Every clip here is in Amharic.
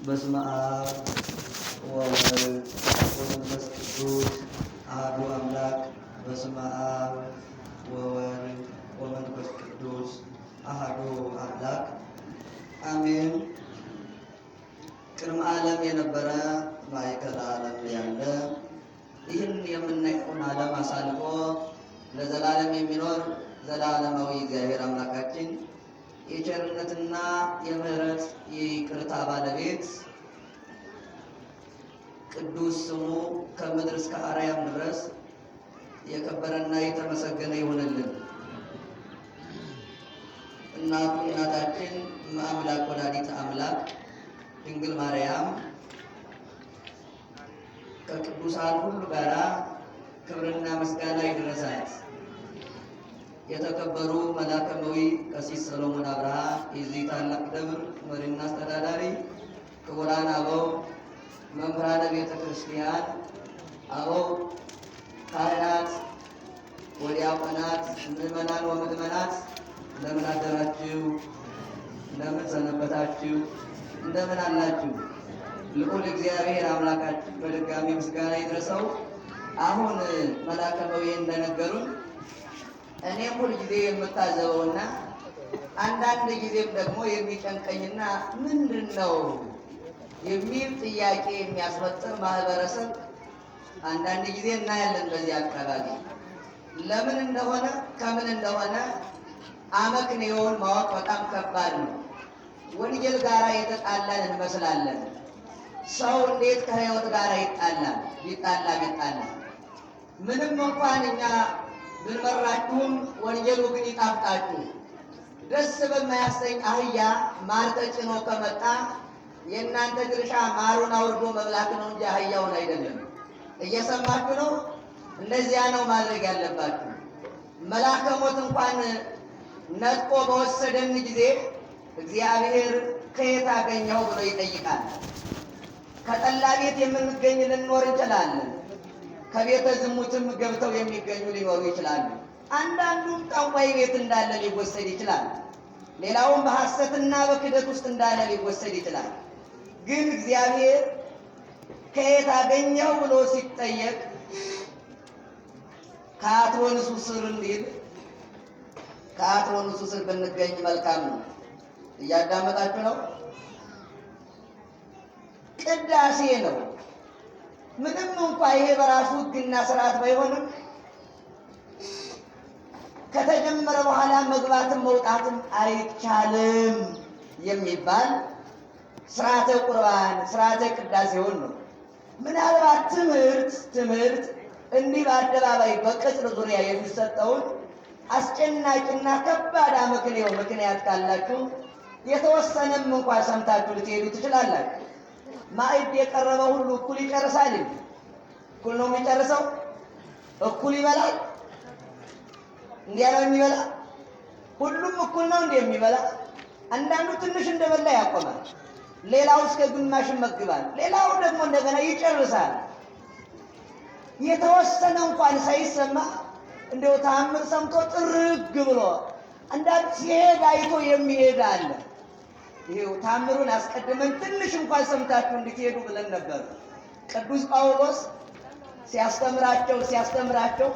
በስመ አብ ወወልድ ወመንፈስ ቅዱስ አሐዱ አምላክ። በስመ አብ ወወልድ ወመንፈስ ቅዱስ አሐዱ አምላክ አሜን። ቅድመ ዓለም የነበረ ማዕከለ ዓለም ያለ ይህን የምናየውን ዓለም አሳልፎ ለዘላለም የሚኖር ዘላለማዊ እግዚአብሔር አምላካችን የቸርነትና የምሕረት የይቅርታ ባለቤት ቅዱስ ስሙ ከምድር እስከ አርያም ድረስ የከበረና የተመሰገነ ይሁንልን። እናቱ እናታችን አምላክ ወላዲተ አምላክ ድንግል ማርያም ከቅዱሳን ሁሉ ጋራ ክብርና ምስጋና ይድረሳት። የተከበሩ መላከመዊ ቀሲስ ሰሎሞን አብርሃ የዚህ ታላቅ ደብር መሪና አስተዳዳሪ፣ ክቡራን አበው መምህራነ ቤተ ክርስቲያን፣ አበው ካህናት፣ ወዲያቆናት፣ ምዕመናን ወምዕመናት እንደምን አደራችሁ? እንደምን ሰነበታችሁ? እንደምን አላችሁ? ልዑል እግዚአብሔር አምላካችን በድጋሚ ምስጋና ይድረሰው። አሁን መላከመዊ እንደነገሩን እኔም ሁል ጊዜ የምታዘበውና አንዳንድ ጊዜም ደግሞ የሚጨንቀኝና ምንድን ነው የሚል ጥያቄ የሚያስፈጥር ማህበረሰብ አንዳንድ ጊዜ እናያለን። በዚህ አካባቢ ለምን እንደሆነ ከምን እንደሆነ አመክንዮውን ማወቅ በጣም ከባድ ነው። ወንጌል ጋር የተጣላን እንመስላለን። ሰው እንዴት ከህይወት ጋር ይጣላል? ቢጣላ ምንም እንኳን እኛ ብንመራችሁም ወንጌሉ ግን ይጣፍጣችሁ። ደስ በማያሰኝ አህያ ማር ተጭኖ ከመጣ የእናንተ ድርሻ ማሩን አውርዶ መብላት ነው እንጂ አህያውን አይደለም። እየሰማችሁ ነው? እንደዚያ ነው ማድረግ ያለባችሁ። መልአከ ሞት እንኳን ነጥቆ በወሰደን ጊዜ እግዚአብሔር ከየት አገኘው ብሎ ይጠይቃል። ከጠላ ቤት የምንገኝ ልንኖር እንችላለን። ከቤተ ዝሙትም ገብተው የሚገኙ ሊኖሩ ይችላሉ። አንዳንዱም ጠንቋይ ቤት እንዳለ ሊወሰድ ይችላል። ሌላውም በሐሰትና በክደት ውስጥ እንዳለ ሊወሰድ ይችላል። ግን እግዚአብሔር ከየት አገኘው ብሎ ሲጠየቅ ከአትሮንሱ ስር እንዲል ከአትሮንሱ ስር ብንገኝ መልካም ነው። እያዳመጣችሁ ነው? ቅዳሴ ነው። ምንም እንኳ ይሄ በራሱ ሕግና ስርዓት ባይሆንም ከተጀመረ በኋላ መግባትም መውጣትም አይቻልም የሚባል ስርዓተ ቁርባን ስርዓተ ቅዳሴውን ነው። ምናልባት ትምህርት እንዲህ በአደባባይ በቅጽር ዙሪያ የሚሰጠውን አስጨናቂና ከባድ አመክንዮ ምክንያት ካላችሁ የተወሰነም እንኳ ሰምታችሁ ልትሄዱ ትችላላችሁ። ማዕድ የቀረበ ሁሉ እኩል ይጨርሳል? እኩል ነው የሚጨርሰው? እኩል ይበላል? እንዲያ ነው የሚበላ? ሁሉም እኩል ነው እንዴ የሚበላ? አንዳንዱ ትንሽ እንደበላ ያቆማል፣ ሌላው እስከ ግማሽ ይመግባል፣ ሌላው ደግሞ እንደገና ይጨርሳል። የተወሰነ እንኳን ሳይሰማ እንደው ተአምር ሰምቶ ጥርግ ብሎ አንዳንድ ሲሄድ አይቶ የሚሄድ አለ። ይሄው ታምሩን አስቀድመን ትንሽ እንኳን ሰምታችሁ እንድትሄዱ ብለን ነበር። ቅዱስ ጳውሎስ ሲያስተምራቸው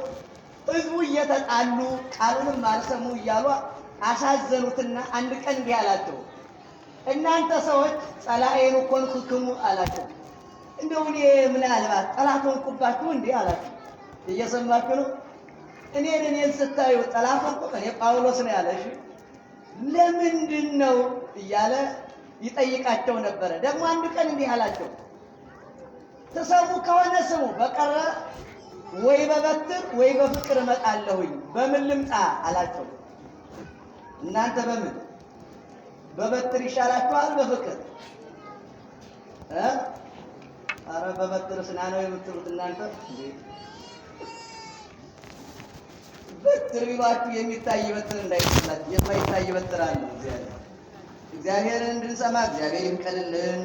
ሕዝቡ እየተጣሉ ቃሉንም አልሰሙ እያሉ አሳዘኑትና አንድ ቀን እንዲህ አላቸው፣ እናንተ ሰዎች ጸላኤኑ ኮንክሙ አላቸው። እንደው እኔ ምናልባት ጠላት ሆንኩባችሁ እንዲህ አላቸው። እየሰማችሁ ነው? እኔን ስታዩ ጠላት ሆንኩ? እኔ ጳውሎስ ነው ያለሽ ለምንድን ነው እያለ ይጠይቃቸው ነበረ። ደግሞ አንድ ቀን እንዲህ አላቸው፣ ትሰሙ ከሆነ ስሙ፣ በቀረ ወይ በበትር ወይ በፍቅር እመጣለሁኝ። በምን ልምጣ አላቸው። እናንተ በበትር ይሻላችኋል በፍቅር? አረ በበትር ስና ነው የምትሉት እናንተ። በትር ቢሏችሁ የሚታይ በትር እንዳይመስላችሁ፣ የማይታይ በትር አለ። እግዚአብሔርን እንድንሰማ እግዚአብሔር ይፍቀድልን።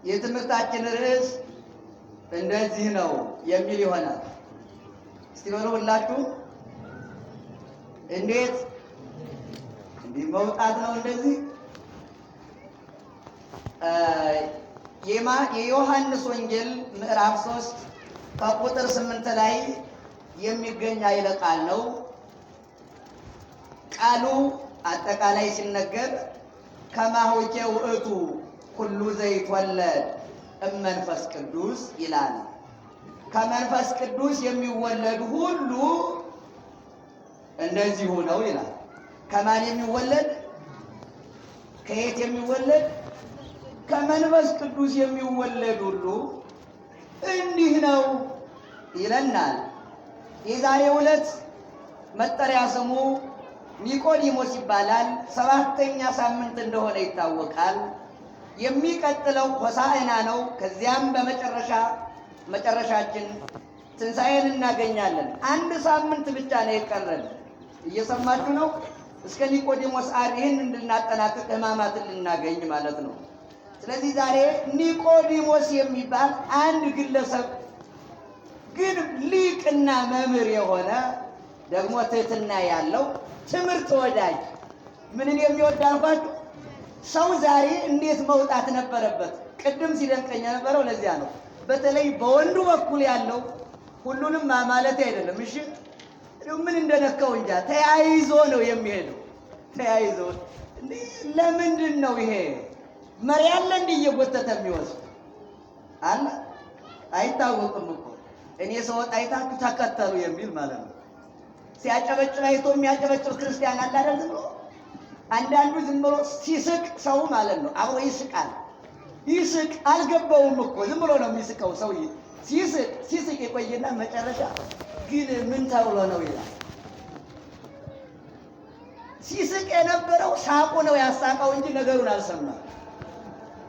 የትምህርታችን ርዕስ እንደዚህ ነው የሚል ይሆናል። እስቲ በሉ ሁላችሁ እንዴት እንዲህ መውጣት ነው እንደዚህ። የዮሐንስ ወንጌል ምዕራፍ 3 ከቁጥር 8 ላይ የሚገኝ ኃይለ ቃል ነው። ቃሉ አጠቃላይ ሲነገር ከማሆቼ ውእቱ ሁሉ ዘይትወለድ እመንፈስ ቅዱስ ይላል። ከመንፈስ ቅዱስ የሚወለድ ሁሉ እንደዚሁ ነው ይላል። ከማን የሚወለድ? ከየት የሚወለድ? ከመንፈስ ቅዱስ የሚወለድ ሁሉ እንዲህ ነው ይለናል። የዛሬው ዕለት መጠሪያ ስሙ ኒቆዲሞስ ይባላል። 7ኛ ሳምንት እንደሆነ ይታወቃል። የሚቀጥለው ሆሳዕና ነው። ከዚያም መጨረሻችን ትንሣኤን እናገኛለን። 1 ሳምንት ብቻ ነው የቀረን። እየሰማችሁ ነው? እስከ ኒቆዲሞስ ይህን እንድናጠናቅቅ ሕማማትን ልናገኝ ማለት ነው። ስለዚህ ዛሬ ኒቆዲሞስ የሚባል አንድ ግለሰብ ግን ሊቅና መምህር የሆነ ደግሞ ትህትና ያለው ትምህርት ወዳጅ። ምንን የሚወድ አልኳችሁ? ሰው ዛሬ እንዴት መውጣት ነበረበት? ቅድም ሲደንቀኝ የነበረው ለዚያ ነው። በተለይ በወንዱ በኩል ያለው ሁሉንም ማለት አይደለም። እሺ ምን እንደነካው እንጃ ተያይዞ ነው የሚሄደው። ተያይዞ ለምንድን ነው ይሄ መሪ ያለ እንዲህ እየጎተተ የሚወስድ አለ? አይታወቅም እኮ እኔ ሰወጣ አይታችሁ ተከተሉ የሚል ማለት ነው። ሲያጨበጭብ አይቶ የሚያጨበጭብ ክርስቲያን አለ አይደል? ዝም ብሎ አንዳንዱ ዝም ብሎ ሲስቅ ሰው ማለት ነው አብሮ ይስቃል። ይስቅ አልገባውም እኮ ዝም ብሎ ነው የሚስቀው ሰውዬ። ሲስቅ ይቆይና መጨረሻ ግን ምን ተብሎ ነው ይላል። ሲስቅ የነበረው ሳቁ ነው ያሳቀው እንጂ ነገሩን አልሰማም።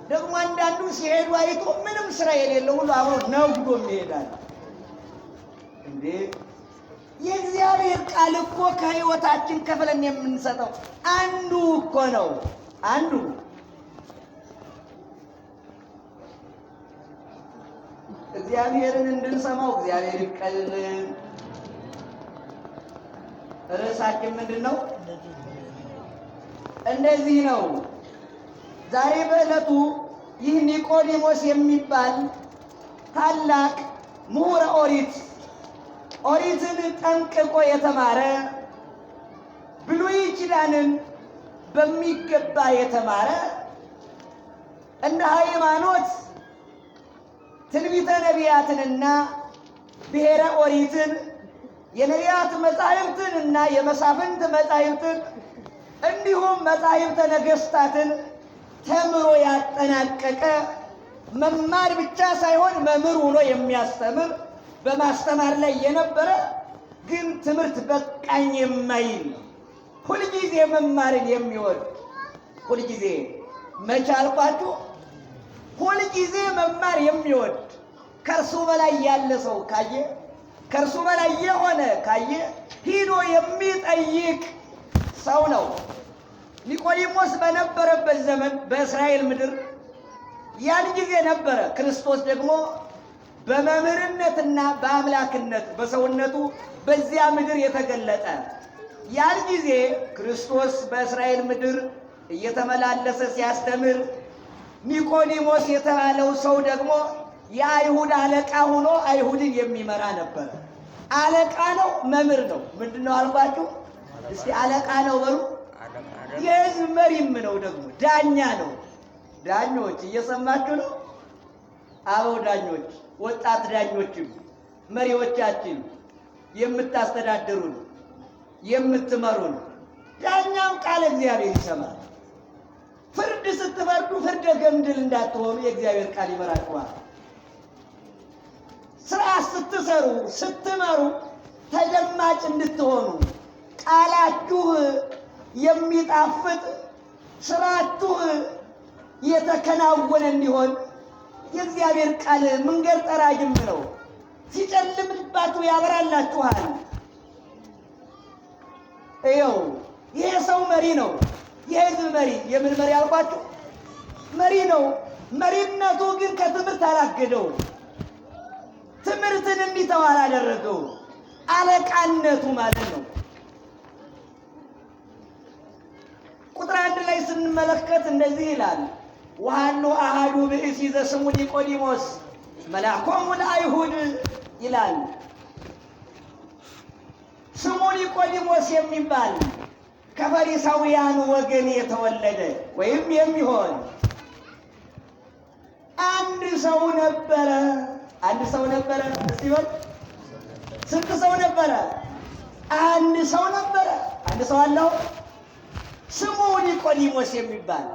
ደግሞ አንዳንዱ ሲሄዱ አይቶ ምንም ስራ የሌለው ሁሉ አብሮ ነግዶ ይሄዳል። እንዴ የእግዚአብሔር ቃል እኮ ከህይወታችን ከፍለን የምንሰጠው አንዱ እኮ ነው። አንዱ እግዚአብሔርን እንድንሰማው እግዚአብሔር ይቀልልን። ርዕሳችን ምንድን ነው? እንደዚህ ነው። ዛሬ በዕለቱ ይህ ኒቆዲሞስ የሚባል ታላቅ ምሁረ ኦሪትን ጠንቅቆ የተማረ ብሉይ ኪዳንን በሚገባ የተማረ እንደ ሃይማኖት ትንቢተ ነቢያትንና ብሔረ ኦሪትን የነቢያት መጻሕፍትን እና የመሳፍንት መጻሕፍትን እንዲሁም መጻሕፍተ ነገሥታትን ተምሮ ያጠናቀቀ መማር ብቻ ሳይሆን መምህር ሆኖ የሚያስተምር በማስተማር ላይ የነበረ ግን ትምህርት በቃኝ የማይል ሁልጊዜ መማርን የሚወድ ሁልጊዜ መቻልኳችሁ ሁልጊዜ መማር የሚወድ ከእርሱ በላይ ያለ ሰው ካየ ከእርሱ በላይ የሆነ ካየ ሂዶ የሚጠይቅ ሰው ነው። ኒቆዲሞስ በነበረበት ዘመን በእስራኤል ምድር ያን ጊዜ ነበረ። ክርስቶስ ደግሞ በመምህርነትና በአምላክነት በሰውነቱ በዚያ ምድር የተገለጠ። ያን ጊዜ ክርስቶስ በእስራኤል ምድር እየተመላለሰ ሲያስተምር ኒቆዲሞስ የተባለው ሰው ደግሞ የአይሁድ አለቃ ሆኖ አይሁድን የሚመራ ነበር። አለቃ ነው፣ መምህር ነው። ምንድነው አልኳችሁ? እስቲ አለቃ ነው በሉ። የሕዝብ መሪም ነው፣ ደግሞ ዳኛ ነው። ዳኞች እየሰማችሁ ነው? አበው ዳኞች፣ ወጣት ዳኞችም መሪዎቻችን የምታስተዳድሩን የምትመሩን፣ ዳኛም ቃል እግዚአብሔር ይሰማል። ፍርድ ስትፈርዱ ፍርደ ገምድል እንዳትሆኑ የእግዚአብሔር ቃል ይመራችኋል። ስራ ስትሰሩ ስትመሩ ተደማጭ እንድትሆኑ ቃላችሁ የሚጣፍጥ ስራችሁ የተከናወነ እንዲሆን የእግዚአብሔር ቃል መንገድ ጠራጊም ነው። ሲጨልምባችሁ ያበራላችኋል። ይኸው ይሄ ሰው መሪ ነው። የሕዝብ መሪ። የምን መሪ አልኳችሁ? መሪ ነው። መሪነቱ ግን ከትምህርት አላገደው። ትምህርትን እንዲተው አላደረገው። አለቃነቱ ማለት ነው። ስንመለከት እንደዚህ ይላል። ወሃኑ አሃዱ ብእሲ ዘስሙ ኒቆዲሞስ መልአኮሙ ለአይሁድ ይላል። ስሙ ኒቆዲሞስ የሚባል ከፈሪሳውያን ወገን የተወለደ ወይም የሚሆን አንድ ሰው ነበረ። አንድ ሰው ነበረ። እስቲ በል ስንት ሰው ነበረ? አንድ ሰው ነበረ። አንድ ሰው አለው። ስሙ ኒቆዲሞስ የሚባል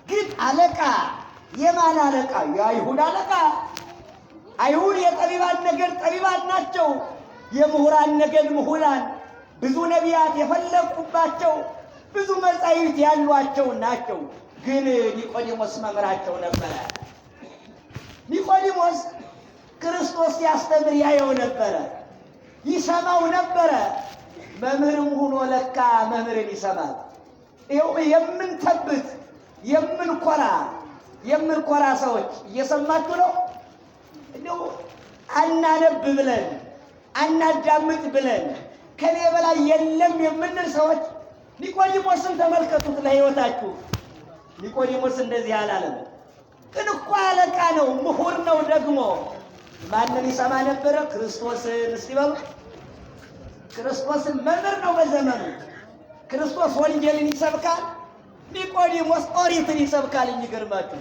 ግን አለቃ። የማን አለቃ? የአይሁድ አለቃ። አይሁድ የጠቢባን ነገድ ጠቢባን ናቸው። የምሁራን ነገድ ምሁራን፣ ብዙ ነቢያት የፈለቁባቸው ብዙ መጻሕፍት ያሏቸው ናቸው። ግን ኒቆዲሞስ መምህራቸው ነበረ። ኒቆዲሞስ ክርስቶስ ሲያስተምር ያየው ነበረ፣ ይሰማው ነበረ። መምህርም ሆኖ ለካ መምህርን ይሰማል። ይኸው የምንተብት የምንኮራ ሰዎች እየሰማችሁ ነው። እንደው አናነብ ብለን አናዳምጥ ብለን ከኔ በላይ የለም የምንል ሰዎች ኒቆዲሞስን ተመልከቱት ለሕይወታችሁ። ኒቆዲሞስ እንደዚህ አላለም። ግን እኮ አለቃ ነው፣ ምሁር ነው። ደግሞ ማንን ይሰማ ነበረ? ክርስቶስን። እስቲ በሉ ክርስቶስን። መምህር ነው በዘመኑ። ክርስቶስ ወንጌልን ይሰብካል፣ ኒቆዲሞስ ኦሪትን ይሰብካል። የሚገርማችሁ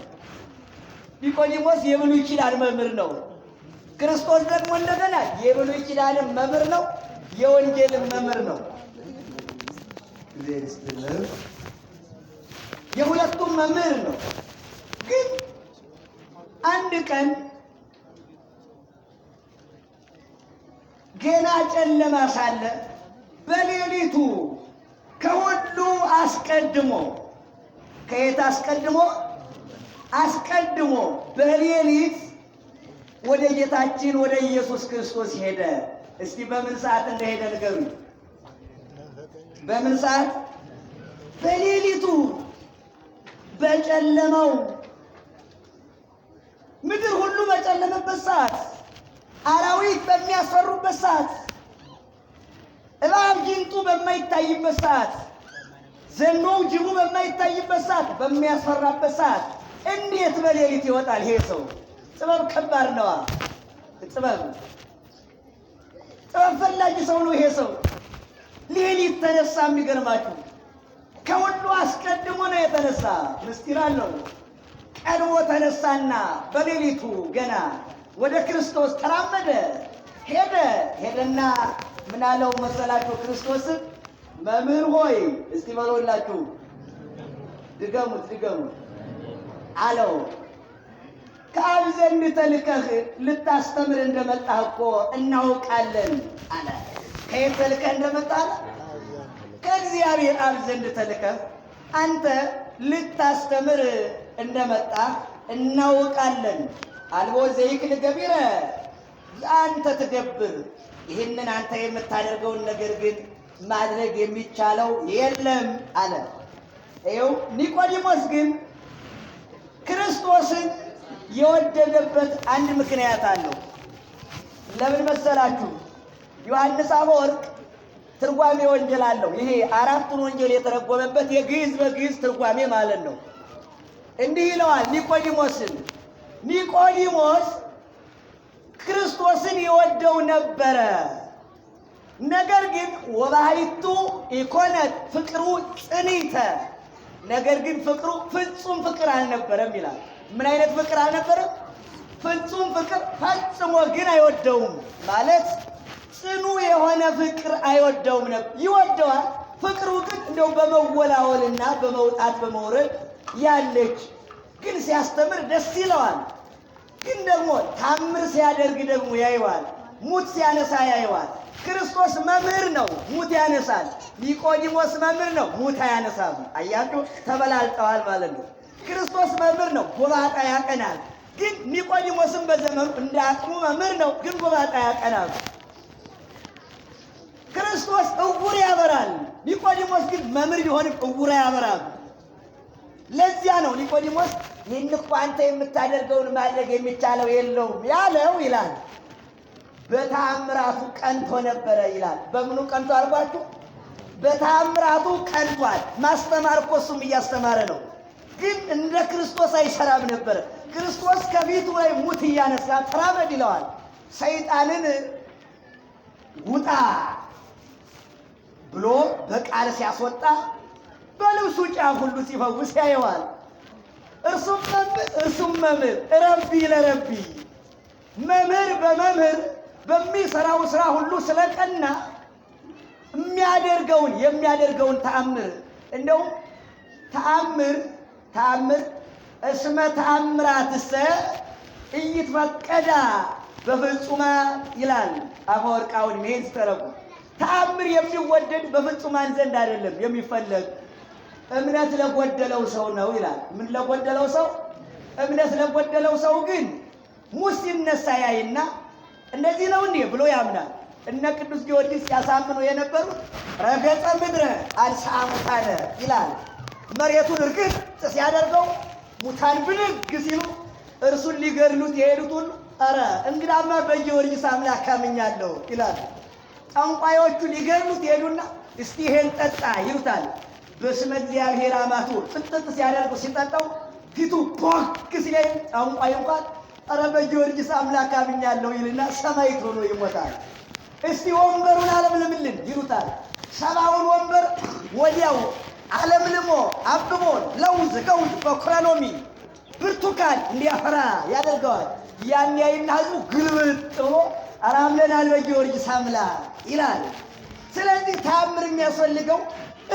ኒቆዲሞስ የብሉይ ኪዳን መምህር ነው። ክርስቶስ ደግሞ እንደገና የብሉይ ኪዳንም መምህር ነው፣ የወንጌልም መምህር ነው። የሁለቱም መምህር ነው። ግን አንድ ቀን ገና ጨለማ ሳለ በሌሊቱ ከሁሉ አስቀድሞ ከየት አስቀድሞ በሌሊት ወደ ጌታችን ወደ ኢየሱስ ክርስቶስ ሄደ። እስቲ በምን ሰዓት እንደሄደ ንገሩኝ። በምን ሰዓት? በሌሊቱ፣ በጨለማው፣ ምድር ሁሉ በጨለመበት ሰዓት፣ አራዊት በሚያስፈሩበት ሰዓት፣ እባብ ጊንጡ በማይታይበት ሰዓት፣ ዘንዶው ጅቡ በማይታይበት ሰዓት፣ በሚያስፈራበት ሰዓት እንዴት በሌሊት ይወጣል ይሄ ሰው? ጥበብ ከባድ ነዋ። ጥበብ ፈላጊ ሰው ነው ይሄ ሰው። ሌሊት ተነሳ። የሚገርማችሁ ከሁሉ አስቀድሞ ነው የተነሳ። ምስጢር አለው። ቀድሞ ተነሳና በሌሊቱ ገና ወደ ክርስቶስ ተራመደ። ሄደና ምን አለው መሰላችሁ? ክርስቶስን መምህር ሆይ እስቲ በሉላችሁ፣ ድገሙት አለው። ከአብ ዘንድ ተልከህ ልታስተምር እንደመጣህ እኮ እናውቃለን አለ። ከየት ተልከህ እንደመጣህ? ከእግዚአብሔር አብ ዘንድ ተልከህ አንተ ልታስተምር እንደመጣህ እናውቃለን። አልቦ ዘይክል ገቢረ አንተ ትገብር፣ ይህንን አንተ የምታደርገውን ነገር ግን ማድረግ የሚቻለው የለም አለ። ይኸው ኒቆዲሞስ ግን ክርስቶስን የወደደበት አንድ ምክንያት አለው። ለምን መሰላችሁ? ዮሐንስ አፈወርቅ ትርጓሜ ወንጌል አለው። ይሄ አራቱን ወንጌል የተረጎመበት የግዕዝ በግዕዝ ትርጓሜ ማለት ነው። እንዲህ ይለዋል ኒቆዲሞስን። ኒቆዲሞስ ክርስቶስን ይወደው ነበረ፣ ነገር ግን ወባሕቱ ኢኮነት ፍቅሩ ጽኒተ፣ ነገር ግን ፍቅሩ ፍጹም ፍቅር አልነበረም ይላል። ምን አይነት ፍቅር አልነበረም? ፍጹም ፍቅር። ፈጽሞ ግን አይወደውም ማለት ጽኑ የሆነ ፍቅር አይወደውም ነበር። ይወደዋል፣ ፍቅሩ ግን እንደው በመወላወልና በመውጣት በመውረድ ያለች። ግን ሲያስተምር ደስ ይለዋል። ግን ደግሞ ታምር ሲያደርግ ደግሞ ያየዋል። ሙት ሲያነሳ ያየዋል። ክርስቶስ መምህር ነው፣ ሙት ያነሳል። ኒቆዲሞስ መምህር ነው፣ ሙት አያነሳም። አያችሁ፣ ተበላልጠዋል ማለት ነው። ክርስቶስ መምህር ነው፣ ጎባጣ ያቀናል። ግን ኒቆዲሞስም በዘመኑ እንደ አቅሙ መምህር ነው፣ ግን ጎባጣ ያቀናል። ክርስቶስ እውር ያበራል፣ ኒቆዲሞስ ግን መምህር ቢሆንም እውር ያበራል። ለዚያ ነው ኒቆዲሞስ ይህን እኮ አንተ የምታደርገውን ማድረግ የሚቻለው የለውም ያለው ይላል። በተአምራቱ ቀንቶ ነበረ ይላል። በምኑ ቀንቶ አልኳችሁ? በተአምራቱ ቀንቷል። ማስተማር እኮ እሱም እያስተማረ ነው፣ ግን እንደ ክርስቶስ አይሰራም ነበር። ክርስቶስ ከፊቱ ላይ ሙት እያነሳ ተራመድ ይለዋል። ሰይጣንን ውጣ ብሎ በቃል ሲያስወጣ በልብሱ ጫፍ ሁሉ ሲፈውስ ያየዋል። እርሱም መምህር ረቢ ለረቢ መምህር በመምህር በሚሰራው ስራ ሁሉ ስለቀና የሚያደርገውን ተአምር እንደውም ተአምር እስመ ተአምራትሰ ኢይትፈቀዳ በፍጹማ ይላል አፈወርቅ አሁን ይሄን ሲተረጉ ተአምር የሚወደድ በፍጹማን ዘንድ አይደለም የሚፈለግ እምነት ለጎደለው ሰው ነው ይላል። ምን ለጎደለው ሰው? እምነት ለጎደለው ሰው ግን ሙት ሲነሳ ያይና እንደዚህ ነው እንዴ ብሎ ያምናል። እነ ቅዱስ ጊዮርጊስ ያሳምኑ የነበሩት ረገጸ ምድረ አንሥአ ሙታነ ይላል። መሬቱን እርግጥ ሲያደርገው ሙታን ብድግ ሲሉ እርሱን ሊገድሉት የሄዱት ሁሉ ኧረ እንግዳማ በጊዮርጊስ አምላክ አምኛለሁ ይላል። ጠንቋዮቹ ሊገድሉት ይሄዱና እስቲ ይሄን ጠጣ ይሉታል። በስመ እግዚአብሔር አማቱ ጥጥጥ ሲያደርጉ ሲጠጣው ፊቱ ቦክ ሲለኝ ጠንቋይ እንኳን ኧረ በጊዮርጊስ አምላክ አምኛለሁ ይልና ሰማዕት ሆኖ ይሞታል። እስቲ ወንበሩን አለምልምልን ይሉታል። ሰባውን ወንበር ወዲያው አለምልሞ አብቦ ለውዝ ከውዝ በኮረኖሚ ብርቱካን እንዲያፈራ ያደርገዋል። ያን ያይና ህዝቡ ግልብጥ ብሎ ኧረ አምነናል በጊዮርጊስ አምላክ ይላል። ስለዚህ ተአምር የሚያስፈልገው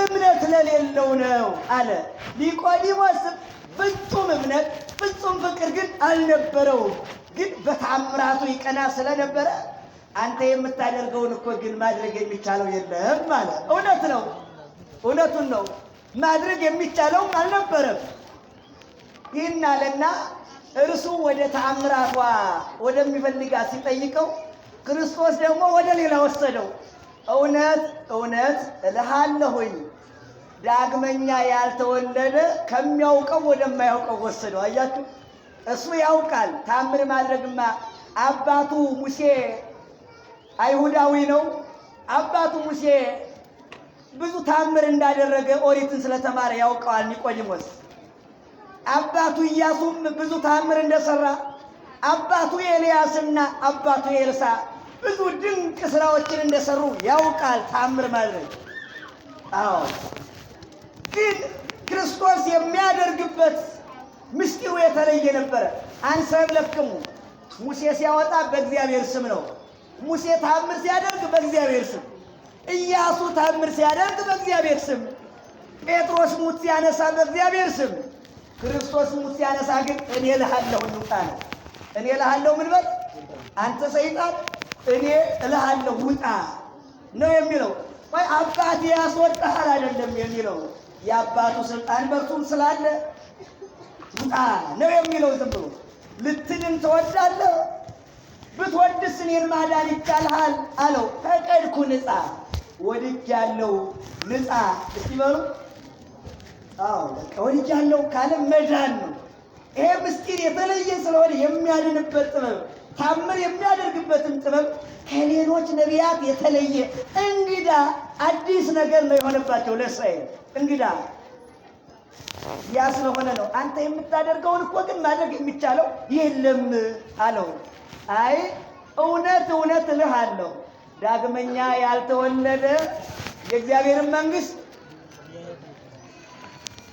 እምነት ለሌለው ነው አለ ኒቆዲሞስ። ፍጹም እምነት ፍጹም ፍቅር ግን አልነበረውም። ግን በተአምራቱ ይቀና ስለነበረ አንተ የምታደርገውን እኮ ግን ማድረግ የሚቻለው የለም ማለት እውነት ነው። እውነቱን ነው። ማድረግ የሚቻለውም አልነበረም። ይህን አለና እርሱ ወደ ተአምራቷ ወደሚፈልጋት ሲጠይቀው ክርስቶስ ደግሞ ወደ ሌላ ወሰደው። እውነት እውነት እልሃለሁኝ ዳግመኛ ያልተወለደ ከሚያውቀው ወደማያውቀው ወሰደው። አያችሁ፣ እሱ ያውቃል። ተአምር ማድረግማ አባቱ ሙሴ አይሁዳዊ ነው። አባቱ ሙሴ ብዙ ተአምር እንዳደረገ ኦሪትን ስለተማረ ያውቀዋል ኒቆዲሞስ። አባቱ ኢያሱም ብዙ ተአምር እንደሰራ፣ አባቱ ኤልያስና አባቱ ኤልሳ ብዙ ድንቅ ስራዎችን እንደሰሩ ያውቃል ተአምር ማድረግ። አዎ፣ ግን ክርስቶስ የሚያደርግበት ምስጢሩ የተለየ ነበረ። አንሰብ ለክሙ ሙሴ ሲያወጣ በእግዚአብሔር ስም ነው። ሙሴ ተአምር ሲያደርግ በእግዚአብሔር ስም፣ ኢያሱ ተአምር ሲያደርግ በእግዚአብሔር ስም፣ ጴጥሮስ ሙት ሲያነሳ በእግዚአብሔር ስም፣ ክርስቶስ ሙት ሲያነሳ ግን እኔ እልሃለሁ ውጣ ነው። እኔ እልሃለሁ ምን በል አንተ ሰይጣን፣ እኔ እልሃለሁ ውጣ ነው የሚለው። ወይ አባቴ ያስወጣሃል አይደለም የሚለው። የአባቱ ስልጣን በርሱም ስላለ ውጣ ነው የሚለው። ዝም ብሎ ልትድን ትወዳለህ? ብትወድስ እኔን ማዳን ይቻልሃል አለው። ተቀድኩ ንጻ፣ ወድጃለሁ ንጻ። እስቲ በሉ አዎ፣ በቃ ወድጃለሁ ካለ መዳን ነው። ይሄ ምስጢር የተለየ ስለሆነ የሚያድንበት ጥበብ፣ ታምር የሚያደርግበትም ጥበብ ከሌሎች ነቢያት የተለየ እንግዳ አዲስ ነገር ነው የሆነባቸው ለእስራኤል እንግዳ። ያ ስለሆነ ነው አንተ የምታደርገውን እኮ ግን ማድረግ የሚቻለው የለም አለው። አይ እውነት እውነት እልሃለሁ ዳግመኛ ያልተወለደ የእግዚአብሔርን መንግሥት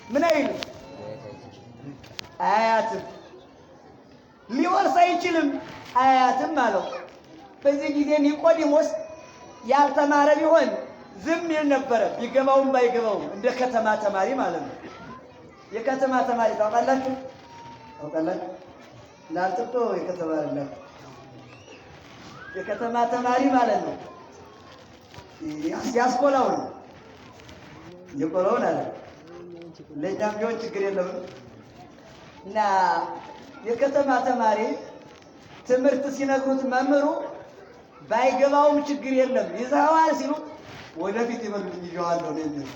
ምን አይልም አያትም፣ ሊወርስ አይችልም አያትም አለው። በዚህ ጊዜ ኒቆዲሞስ ያልተማረ ቢሆን ዝም ይል ነበረ፣ ቢገባውም ባይገባውም እንደ ከተማ ተማሪ ማለት ነው። የከተማ ተማሪ ታውቃላችሁ? ታውቃላችሁ? እናንተቶ የከተማ አይደለም፣ የከተማ ተማሪ ማለት ነው። ያስቆላው ነው የቆላውን አለ። ለኛም ቢሆን ችግር የለም። እና የከተማ ተማሪ ትምህርት ሲነግሩት መምህሩ ባይገባውም ችግር የለም ይዘዋል ሲሉ ወደፊት ይበሉኝ ይዋለው ነው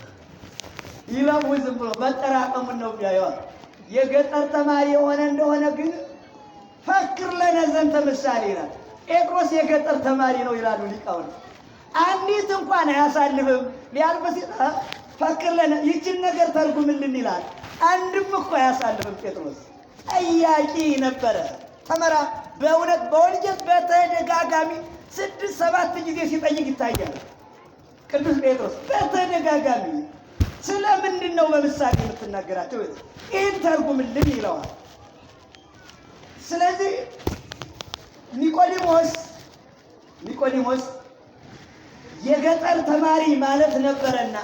ይላው። ዝም ብሎ መጠራቀሙን ነው የሚያየው። የገጠር ተማሪ የሆነ እንደሆነ ግን ፈክር ለነ ዘንተ ምሳሌ ይላል። ጴጥሮስ የገጠር ተማሪ ነው ይላሉ ሊቃውንት። አንዲት እንኳን አያሳልፍም። ሊያልፍ ሲል ፈክር ለነ ይችን ነገር ተርጉምልን ይላል። አንድም እኮ አያሳልፍም። ጴጥሮስ ጠያቂ ነበረ። ተመራ በእውነት በወንጌል በተደጋጋሚ 6-7 ጊዜ ሲጠይቅ ይታያል። ቅዱስ ጴጥሮስ በተደጋጋሚ ስለምንድን ነው በምሳሌ የምትናገራቸው? ይህን ተርጉምልን ይለዋል። ስለዚህ ኒቆዲሞስ የገጠር ተማሪ ማለት ነበረና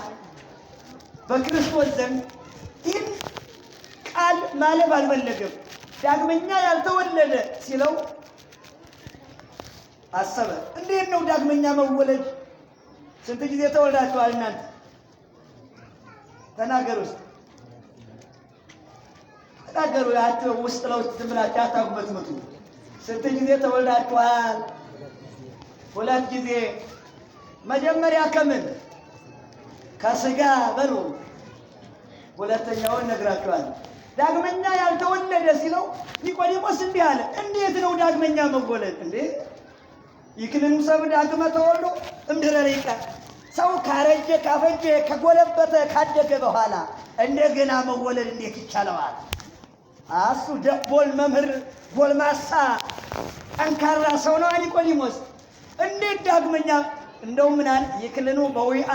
በክርስቶስ ዘንድ ይህን ቃል ማለፍ አልፈለገም። ዳግመኛ ያልተወለደ ሲለው አሰበ። እንዴት ነው ዳግመኛ መወለድ? ስንት ጊዜ ተወልዳችኋል እናንተ? ተናገሩ ውስጥ ተናገሩ። ያቸው ውስጥ ለውስጥ ዝም ብላችሁ አታጉመጥምጡ። ስንት ጊዜ ተወልዳችኋል? 2 ጊዜ። መጀመሪያ ከምን? ከስጋ በሉ። ሁለተኛውን ነግራችኋል። ዳግመኛ ያልተወለደ ሲለው ኒቆዲሞስ እንዲህ አለ። እንዴት ነው ዳግመኛ መወለድ? እንዴ ይክልን ሰብ ዳግመ ተወልዶ እምድረ ሪቀ ሰው ካረጀ ካፈጀ ከጎለበተ ካደገ በኋላ እንደገና መወለድ እንዴት ይቻለዋል? አሱ ደቦል መምህር ጎልማሳ ጠንካራ ሰው ነው ኒቆዲሞስ። እንዴት ዳግመኛ እንደው ምናል ይክልኑ በዊአ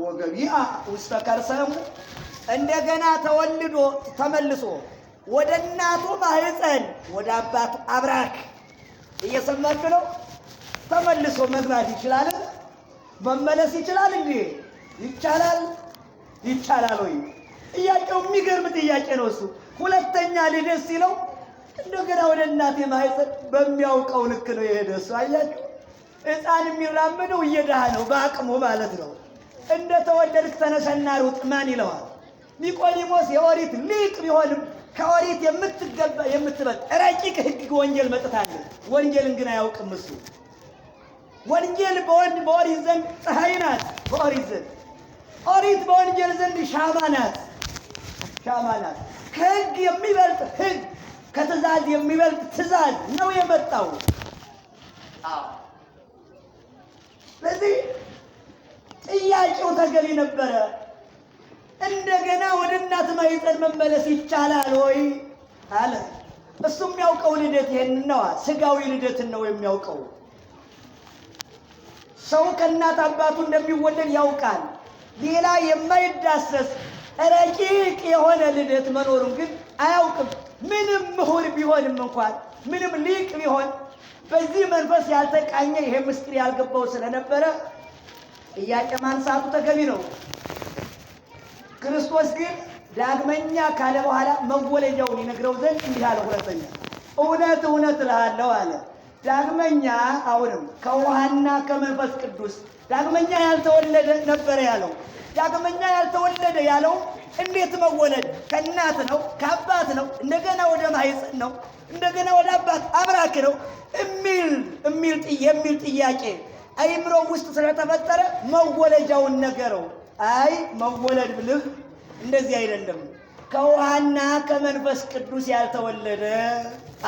ወገቢአ ውስተ ከርሰሙ እንደገና ተወልዶ ተመልሶ ወደ እናቱ ማህፀን ወደ አባቱ አብራክ እየሰማችሁ ነው። ተመልሶ መግባት ይችላል? መመለስ ይችላል እንዴ? ይቻላል? ይቻላል ወይ? ጥያቄው የሚገርም ጥያቄ ነው እሱ። ሁለተኛ ልደት ሲለው እንደገና ወደ እናቴ ማህፀን በሚያውቀው ልክ ነው የሄደ እሱ። አያችሁ፣ ሕፃን የሚራመደው እየዳህ ነው በአቅሙ ማለት ነው። እንደ ተወለድክ ተነሰና ሩጥ ማን ይለዋል? ኒቆዲሞስ የኦሪት ሊቅ ቢሆንም ከኦሪት የምትበልጥ ረቂቅ ሕግ ወንጌል መጥታለች። ወንጌልን ግን አያውቅም እሱ። ወንጌል በኦሪት ዘንድ ፀሐይ ናት። በኦሪት ዘንድ ኦሪት በወንጌል ዘንድ ሻማ ናት። ከሕግ የሚበልጥ ሕግ ከትእዛዝ የሚበልጥ ትእዛዝ ነው የመጣው። ስለዚህ ጥያቄው ተገቢ ነበረ። እንደገና ወደ እናት ማህፀን መመለስ ይቻላል ወይ አለ። እሱ የሚያውቀው ልደት ይሄንን ነው። ስጋዊ ልደትን ነው የሚያውቀው። ሰው ከእናት አባቱ እንደሚወለድ ያውቃል። ሌላ የማይዳሰስ ረቂቅ የሆነ ልደት መኖሩን ግን አያውቅም። ምንም ምሁር ቢሆንም እንኳን ምንም ሊቅ ቢሆን በዚህ መንፈስ ያልተቃኘ ይሄ ምስጢር ያልገባው ስለነበረ ጥያቄ ማንሳቱ ተገቢ ነው። ክርስቶስ ግን ዳግመኛ ካለ በኋላ መወለጃውን ይነግረው ዘንድ እንዲህ አለ። ሁለተኛ እውነት እውነት እልሃለሁ አለ። ዳግመኛ አሁንም ከውሃና ከመንፈስ ቅዱስ ዳግመኛ ያልተወለደ ነበር ያለው። ዳግመኛ ያልተወለደ ያለው እንዴት መወለድ? ከእናት ነው? ከአባት ነው? እንደገና ወደ ማህፀን ነው? እንደገና ወደ አባት አብራክ ነው? የሚል ጥያቄ አይምሮ ውስጥ ስለተፈጠረ መወለጃውን ነገረው። አይ መወለድ ብልህ እንደዚህ አይደለም፣ ከውሃና ከመንፈስ ቅዱስ ያልተወለደ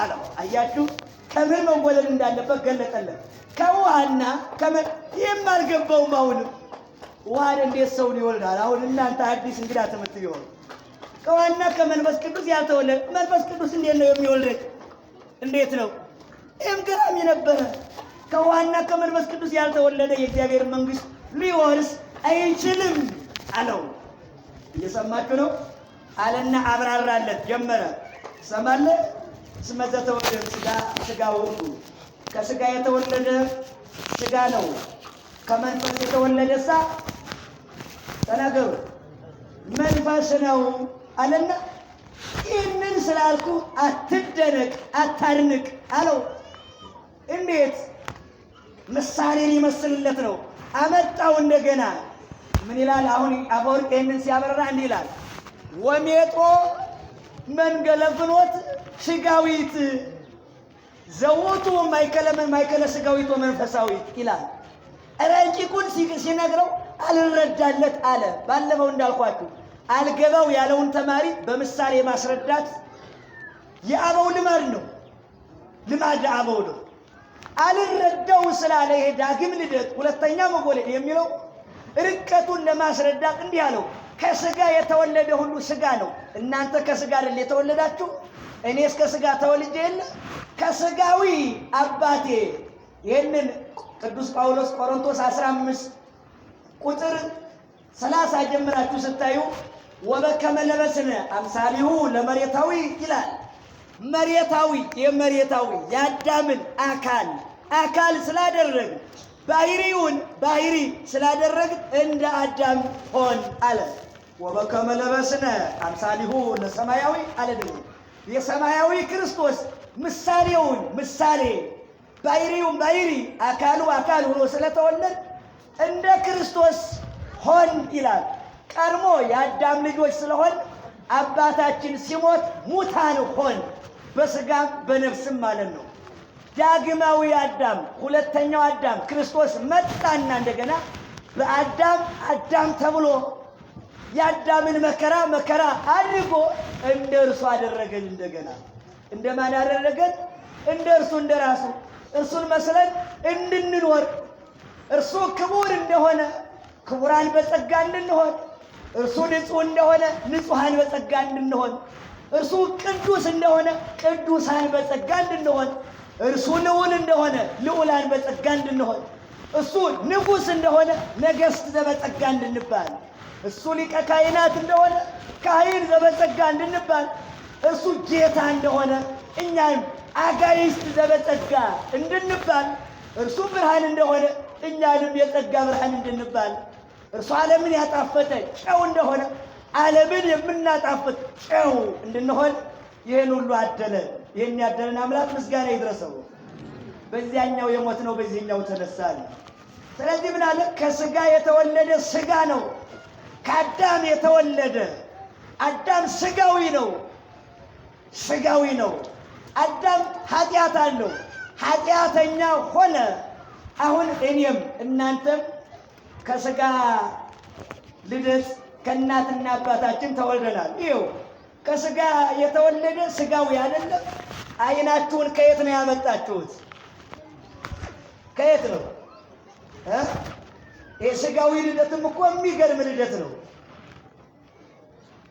አለው። አያችሁ፣ ከምን መወለድ እንዳለበት ገለጠለት። ከውሃና ይህም አልገባውም። አሁንም ውሃን እንዴት ሰውን ይወልዳል? አሁን እናንተ አዲስ እንግዳ ትምህርት ቢሆን ከውሃና ከመንፈስ ቅዱስ ያልተወለደ መንፈስ ቅዱስ እንዴት ነው የሚወልድ? እንዴት ነው? ይህም ገራሚ ነበረ። ከውሃና ከመንፈስ ቅዱስ ያልተወለደ የእግዚአብሔር መንግሥት ሊወርስ አይችልም አለው። እየሰማችሁ ነው አለና አብራራለት ጀመረ። ሰማለ ስመዘ ተወለደ ስጋ ሁሉ ከስጋ የተወለደ ስጋ ነው፣ ከመንፈስ የተወለደሳ ተናገሩ መንፈስ ነው አለና ይህንን ስላልኩ አትደነቅ አታድንቅ አለው። እንዴት? ምሳሌን ይመስልለት ነው። አመጣው እንደገና ምን ይላል? አሁን አፈወርቅ ይህንን ሲያበራ እንዲህ ይላል። ወሜጦ መንገለ ፍኖት ስጋዊት ዘውቱ ማይከለ ስጋዊት ወመንፈሳዊት ይላል። ረቂቁን ሲነግረው አልረዳለት አለ። ባለፈው እንዳልኳችሁ አልገባው ያለውን ተማሪ በምሳሌ ማስረዳት የአበው ልማድ ነው። ልማድ አበው ነው። አልረዳው ስላለ ይሄ ዳግም ልደት ሁለተኛ መወለድ የሚለው ርቀቱን ለማስረዳት እንዲህ አለው። ከስጋ የተወለደ ሁሉ ስጋ ነው። እናንተ ከስጋ አይደል የተወለዳችሁ? እኔስ ከስጋ ተወልጄ የለ ከስጋዊ አባቴ። ይህንን ቅዱስ ጳውሎስ ቆሮንቶስ 15 ቁጥር 30 ጀምራችሁ ስታዩ ወበከመ ለበስነ አምሳሊሁ ለመሬታዊ ይላል። መሬታዊ የመሬታዊ የአዳምን አካል ስላደረግ ባህሪውን ባህሪ ስላደረግ እንደ አዳም ሆን አለ። ወበከመ ለበስነ አምሳሊሁ ለሰማያዊ አለ። ደግሞ የሰማያዊ ክርስቶስ ምሳሌውን ምሳሌ ባህሪውን ባህሪ አካሉ አካል ሆኖ ስለተወለድ እንደ ክርስቶስ ሆን ይላል። ቀድሞ የአዳም ልጆች ስለሆን አባታችን ሲሞት ሙታን ሆን በስጋም በነፍስም ማለት ነው። ዳግማዊ አዳም ሁለተኛው አዳም ክርስቶስ መጣና እንደገና በአዳም ተብሎ የአዳምን መከራ አድርጎ እንደ እርሱ አደረገን። እንደገና እንደማን አደረገን? እንደ እርሱ እንደራሱ እርሱን መስለን እንድንኖር እርሱ ክቡር እንደሆነ ክቡራን በጸጋ እንድንሆን፣ እርሱ ንጹሕ እንደሆነ ንጹሐን በጸጋ እንድንሆን፣ እርሱ ቅዱስ እንደሆነ ቅዱሳን በጸጋ እንድንሆን፣ እርሱ ልዑል እንደሆነ ልዑላን በጸጋ እንድንሆን፣ እሱ ንጉሥ እንደሆነ ነገሥት ዘበጸጋ እንድንባል፣ እሱ ሊቀ ካህናት እንደሆነ ካህን ዘበጸጋ እንድንባል፣ እሱ ጌታ እንደሆነ እኛም አጋይስት ዘበጸጋ እንድንባል፣ እርሱ ብርሃን እንደሆነ እኛንም የጸጋ ብርሃን እንድንባል፣ እርሱ ዓለምን ያጣፈጠ ጨው እንደሆነ ዓለምን የምናጣፍጥ ጨው እንድንሆን ይህን ሁሉ አደለን። ይህን ያደለን አምላክ ምስጋና ይድረሰው። በዚያኛው የሞት ነው፣ በዚህኛው ተነሳን። ስለዚህ ምን አለ? ከስጋ የተወለደ ስጋ ነው። ከአዳም የተወለደ አዳም ስጋዊ ነው። አዳም ኃጢአት አለው፣ ኃጢአተኛ ሆነ። አሁን እኔም እናንተም ከስጋ ልደት ከእናትና አባታችን ተወልደናል። ይኸው ከስጋ የተወለደ ስጋዊ አይደለም። አይናችሁን ከየት ነው ያመጣችሁት? ከየት ነው? ይህ ስጋዊ ልደትም እኮ የሚገርም ልደት ነው።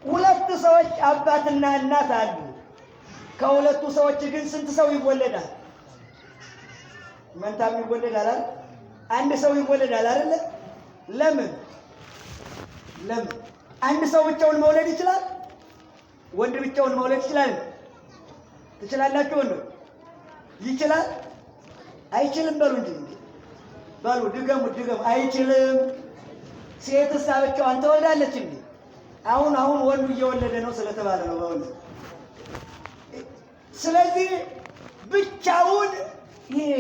ሁለት ሰዎች አባትና እናት አሉ። ከሁለቱ ሰዎች ግን ስንት ሰው ይወለዳል? መንታም ይወለዳል አይደል? አንድ ሰው ይወለዳል አይደል? ለምን አንድ ሰው ብቻውን መውለድ ይችላል? ወንድ ብቻውን መውለድ ይችላል? ትችላላችሁ? ወንድ ይችላል? አይችልም? በሉ እንጂ በሉ፣ ድገሙ። አይችልም። ሴትስ ብቻዋን ትወልዳለች እንዴ? አሁን ወንዱ እየወለደ ነው ስለተባለ ነው በእውነት። ስለዚህ ብቻውን ይሄ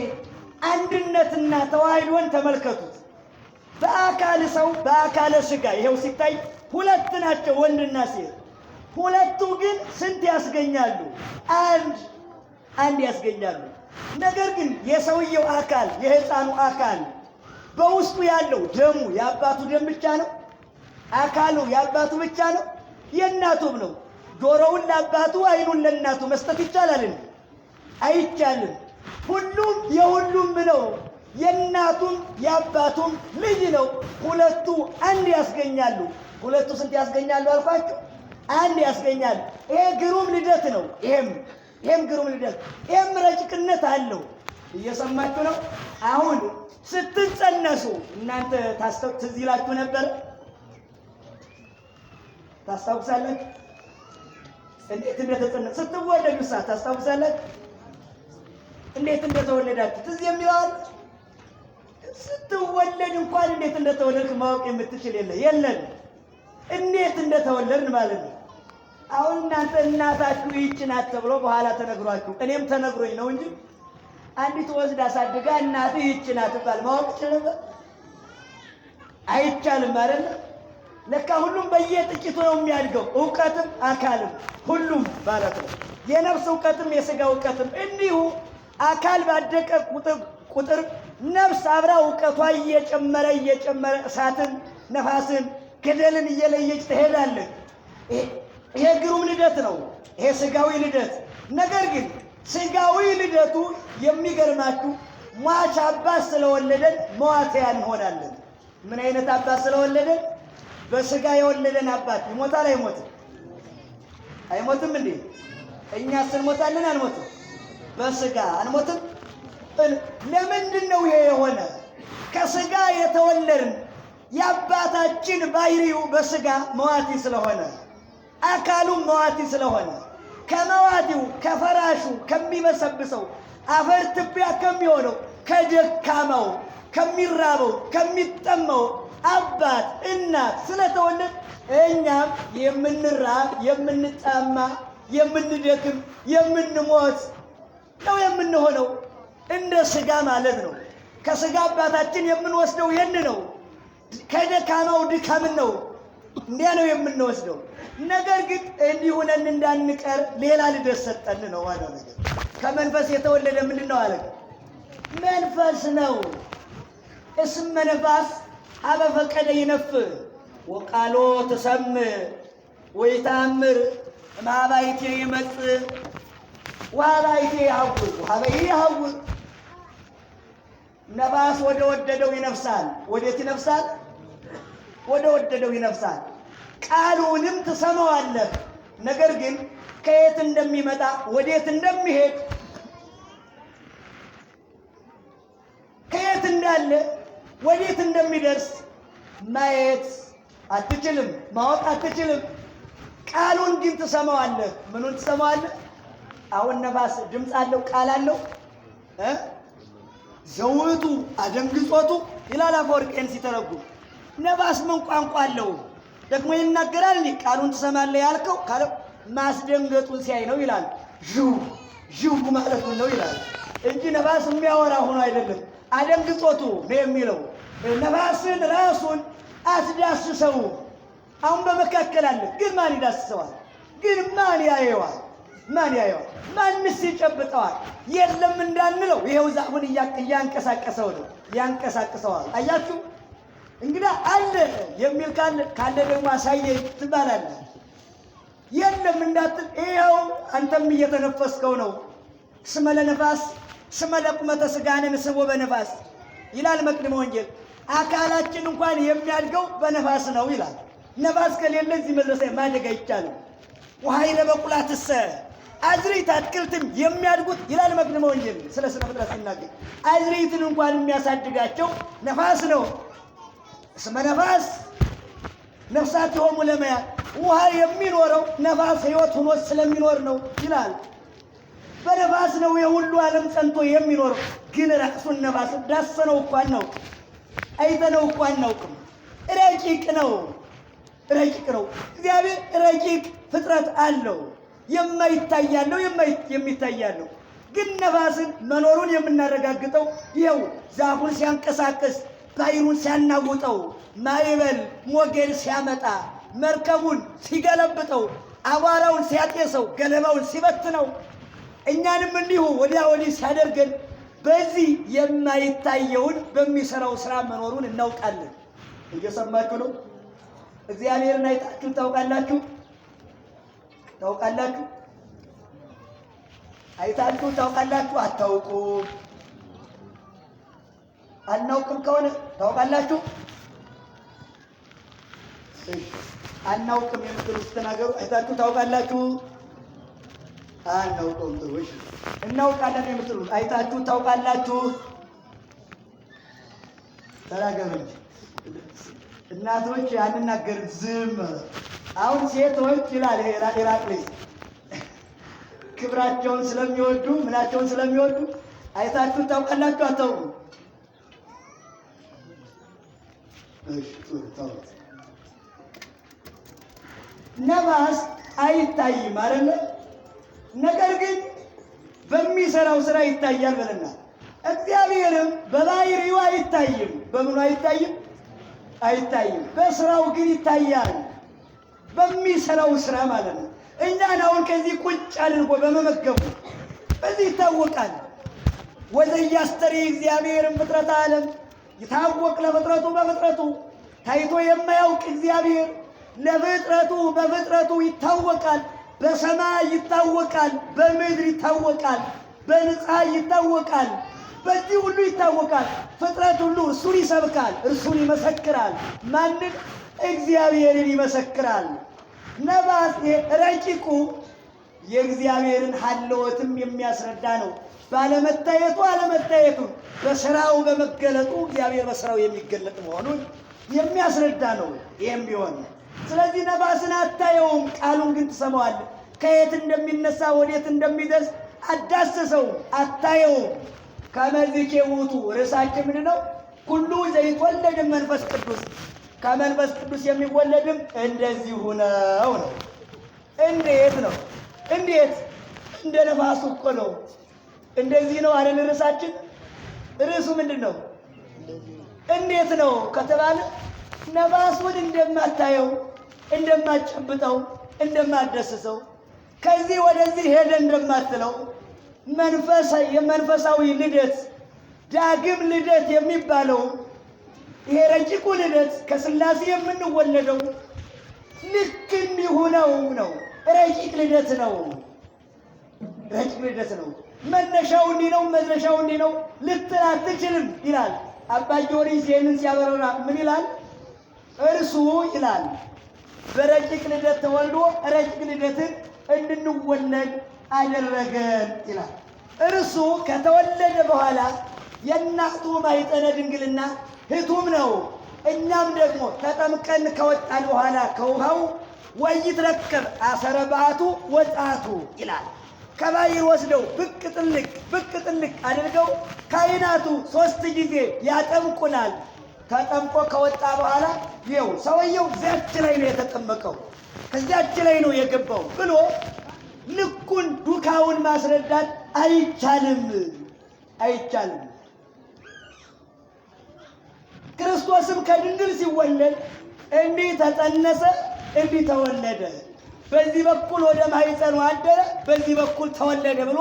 አንድነትና ተዋህዶን ተመልከቱት። በአካል ሰው በአካለ ስጋ ይሄው ሲታይ ሁለት ናቸው፣ ወንድና ሴት። ሁለቱ ግን ስንት ያስገኛሉ? አንድ ያስገኛሉ። ነገር ግን የሰውየው አካል የሕፃኑ አካል በውስጡ ያለው ደሙ የአባቱ ደም ብቻ ነው። አካሉ የአባቱ ብቻ ነው፣ የእናቱም ነው። ጆሮውን ለአባቱ አይኑን ለእናቱ መስጠት ይቻላል? አይቻልም። ሁሉም የሁሉም ነው። የእናቱም የአባቱም ልጅ ነው። ሁለቱ አንድ ያስገኛሉ። ሁለቱ ስንት ያስገኛሉ አልኳችሁ? አንድ ያስገኛሉ። ይሄ ግሩም ልደት ነው። ይሄም ግሩም ልደት፣ ይሄም ረጭቅነት አለው። እየሰማችሁ ነው? አሁን ስትጸነሱ እናንተ ትዝ ይላችሁ ነበር? ታስታውሳላችሁ? እንዴት እንደተጸነሱ ስትወለዱ ታስታውሳላችሁ? እንዴት እንደተወለዳችሁ ትዝ የሚለው ስትወለድ እንኳን እንዴት እንደተወለድክ ማወቅ የምትችል የለም። እንዴት እንደተወለድን ማለት ነው። አሁን እናንተ እናታችሁ ይህች ናት ተብሎ በኋላ ተነግሯችሁ፣ እኔም ተነግሮኝ ነው እንጂ አንዲት ወስድ አሳድጋ እናትህ ይህች ናት ባል ማወቅ ይችላል? አይቻልም አይደል? ለካ ሁሉም በየጥቂቱ ነው የሚያድገው። ዕውቀትም አካልም ሁሉም ማለት ነው። የነፍስ ዕውቀትም የሥጋ ዕውቀትም እንዲሁ አካል ባደቀ ቁጥር ነፍስ አብራ ዕውቀቷ እየጨመረ እሳትን፣ ነፋስን፣ ገደልን እየለየች ትሄዳለች። ይሄ ግሩም ልደት ነው። ይሄ ሥጋዊ ልደት። ነገር ግን ሥጋዊ ልደቱ የሚገርማችሁ ሟች አባት ስለወለደን መዋትያን እንሆናለን። ምን አይነት አባት ስለወለደን? በስጋ የወለደን አባት ይሞታል አይሞትም? አይሞትም እንዴ? እኛስ እንሞታለን አንሞትም? በስጋ አንሞትም? ለምንድን ነው ይሄ የሆነ? ከስጋ የተወለድን የአባታችን ባህሪው በስጋ መዋቲ ስለሆነ አካሉም መዋቲ ስለሆነ ከመዋቲው ከፈራሹ ከሚበሰብሰው አፈር ትቢያ ከሚሆነው ከደካማው ከሚራበው ከሚጠማው አባት እናት ስለተወለድ እኛም የምንራብ የምንጠማ የምንደክም የምንሞት ነው የምንሆነው። እንደ ስጋ ማለት ነው። ከስጋ አባታችን የምንወስደው ይህን ነው። ከደካማው ድካምን ነው። እንዲያ ነው የምንወስደው። ነገር ግን እንዲሁ ነን እንዳንቀር ሌላ ልደት ሰጠን ነው ዋናው ነገር። ከመንፈስ የተወለደ ምንድን ነው አለ? መንፈስ ነው። እስመ ነፋስ ሀበ ፈቀደ ይነፍስ ወቃሎ ትሰምዕ ወይታምር እምኀባይቴ ይመጽእ ወኀባይቴ ይሐውር ወኀበይ ይሐውር። ነፋስ ወደ ወደደው ይነፍሳል። ወዴት ይነፍሳል? ወደ ወደደው ይነፍሳል። ቃሉንም ትሰማዋለህ። ነገር ግን ከየት እንደሚመጣ ወዴት እንደሚሄድ ከየት እንዳለ ወዴት እንደሚደርስ ማየት አትችልም፣ ማወቅ አትችልም። ቃሉን ግን ትሰማዋለህ። ምኑን ትሰማዋለህ? አሁን ነፋስ ድምፅ አለው፣ ቃል አለው። ዘውቱ አደንግጾቱ ይላል አፈወርቄን ሲተረጉም። ነፋስ ምን ቋንቋ አለው? ደግሞ ይናገራል። ቃሉን ትሰማለህ ያልከው ካለው ማስደንገጡን ሲያይ ነው ይላል። ዥው ማለቱን ነው ይላል እንጂ ነፋስ የሚያወራ ሆኖ አይደለም። አደንግጾቱ ነው የሚለው። ነፋስን ራሱን አትዳስሰው። አሁን በመካከል አለ፣ ግን ማን ይዳስሰዋል? ግን ማን ያየዋል? ማን ያየዋል? ማንስ ይጨብጠዋል? የለም እንዳንለው ይሄው ዛፉን እያንቀሳቀሰው ነው፣ ያንቀሳቅሰዋል። አያችሁ እንግዳ አለ የሚል ካለ ደግሞ አሳየኝ ትባላለህ። የለም እንዳትል ይኸው አንተም እየተነፈስከው ነው። እስመ ለነፋስ እስመ ለቁመተ ሥጋነ ንስቦ በነፋስ ይላል መቅድመ ወንጌል። አካላችን እንኳን የሚያድገው በነፋስ ነው ይላል። ነፋስ ከሌለ እዚህ መድረስ ማደግ አይቻልም። ወኃይለ በቁላትሰ አዝርዕት አትክልትም የሚያድጉት ይላል መቅድመ ወንጌል ስለ ስነ ፍጥረት ሲናገር አዝርዕትን እንኳን የሚያሳድጋቸው ነፋስ ነው። እስመ ነፋስ ነፍሳቲሆሙ ለማያት ውሃ የሚኖረው ነፋስ ሕይወት ሆኖ ስለሚኖር ነው ይላል። በነፋስ ነው የሁሉ ዓለም ጸንቶ የሚኖረው። ግን ራሱን ነፋስ ዳሰነው እኮ አናውቅም፣ አይተነው እኮ አናውቅም። ረቂቅ ነው፣ ረቂቅ ነው። እግዚአብሔር ረቂቅ ፍጥረት አለው። የማይታያለው የሚታያለው። ግን ነፋስን መኖሩን የምናረጋግጠው ይኸው ዛፉን ሲያንቀሳቅስ፣ ባሕሩን ሲያናውጠው፣ ማዕበል ሞገድ ሲያመጣ፣ መርከቡን ሲገለብጠው፣ አቧራውን ሲያጤሰው፣ ገለባውን ሲበትነው፣ እኛንም እንዲሁ ወዲያ ወዲህ ሲያደርገን በዚህ የማይታየውን በሚሰራው ስራ መኖሩን እናውቃለን። እየሰማችሁ ነው? እግዚአብሔርን አይታችሁ ታውቃላችሁ? ታውቃላችሁ? አይታችሁ ታውቃላችሁ? አታውቁም? አናውቅም ከሆነ ታውቃላችሁ? አናውቅም የምትሉት ተናገሩ። አይታችሁ ታውቃላችሁ? አናውቅም ጥሩ። እሺ እናውቃለን የምትሉት አይታችሁ ታውቃላችሁ? ተናገሩ እንጂ እናቶች አንናገርም፣ ዝም። አሁን ሴቶች ይላል ኢራቅሊስ ክብራቸውን ስለሚወዱ ምናቸውን ስለሚወዱ አይታችሁ ታውቃላችሁ? አታውቁም? እሺ ጥሩ። ነፋስ አይታይም አይደለ? ነገር ግን በሚሰራው ስራ ይታያል ብለናል። እግዚአብሔርም በባሕርዩ አይታይም። በምኑ አይታይም? አይታይም። በስራው ግን ይታያል። በሚሰራው ስራ ማለት ነው። እኛን አሁን ከዚህ ቁጭ አድርጎ በመመገቡ በዚህ ይታወቃል። ወዘያስተሪ እግዚአብሔርን ፍጥረተ ዓለም ይታወቅ ለፍጥረቱ በፍጥረቱ ታይቶ የማያውቅ እግዚአብሔር ለፍጥረቱ በፍጥረቱ ይታወቃል። በሰማይ ይታወቃል፣ በምድር ይታወቃል፣ በፀሐይ ይታወቃል፣ በዚህ ሁሉ ይታወቃል። ፍጥረት ሁሉ እርሱን ይሰብካል፣ እርሱን ይመሰክራል። ማንን? እግዚአብሔርን ይመሰክራል። ነፋስ ረቂቁ የእግዚአብሔርን ሀልወትም የሚያስረዳ ነው። ባለመታየቱ አለመታየቱ፣ በስራው በመገለጡ እግዚአብሔር በስራው የሚገለጥ መሆኑን የሚያስረዳ ነው። ይህም ቢሆን ስለዚህ ነፋስን አታየውም፣ ቃሉን ግን ትሰማዋለህ። ከየት እንደሚነሳ ወዴት እንደሚደርስ አዳሰሰው፣ አታየውም። ከመዝኬ ውጡ ርዕሳችን ምንድን ነው? ኩሉ ዘይትወለድ መንፈስ ቅዱስ፣ ከመንፈስ ቅዱስ የሚወለድም እንደዚሁ ነው። እንዴት ነው? እንዴት? እንደ ነፋሱ እኮ ነው። እንደዚህ ነው አይደል? ርዕሳችን ርዕሱ ምንድን ነው? እንዴት ነው ከተባለ ነፋሱን እንደማታየው፣ እንደማትጨብጠው፣ እንደማትዳስሰው፣ ከዚህ ወደዚህ ሄደ እንደማትለው የመንፈሳዊ ልደት ዳግም ልደት የሚባለው ይሄ ረቂቁ ልደት ከሥላሴ የምንወለደው ልክ እንዲሆነው ነው። ረቂቅ ልደት ነው። ረቂቅ ልደት ነው። መነሻው እንዲህ ነው፣ መድረሻው እንዲህ ነው ልትል አትችልም ይላል አባ ጊዮርጊስ። ይህንን ሲያበረራ ምን ይላል? እርሱ ይላል በረቂቅ ልደት ተወልዶ ረቂቅ ልደትን እንድንወለድ አደረገን ይላል። እርሱ ከተወለደ በኋላ የእናቱ ማኅፀነ ድንግልና ሕቱም ነው። እኛም ደግሞ ተጠምቀን ከወጣን በኋላ ከውሃው ወይትረከብ አሰረ በአቱ ወጣቱ ይላል። ከባሕር ወስደው ብቅ ጥልቅ አድርገው ካህናቱ 3 ጊዜ ያጠምቁናል። ተጠምቆ ከወጣ በኋላ ይኸው ሰውየው እዚያች ላይ ነው የተጠመቀው፣ ከዚያች ላይ ነው የገባው ብሎ ልኩን ዱካውን ማስረዳት አይቻልም። ክርስቶስም ከድንግል ሲወለድ እንዲህ ተጸነሰ፣ እንዲህ ተወለደ፣ በዚህ በኩል ወደ ማኅፀኑ አደረ፣ በዚህ በኩል ተወለደ ብሎ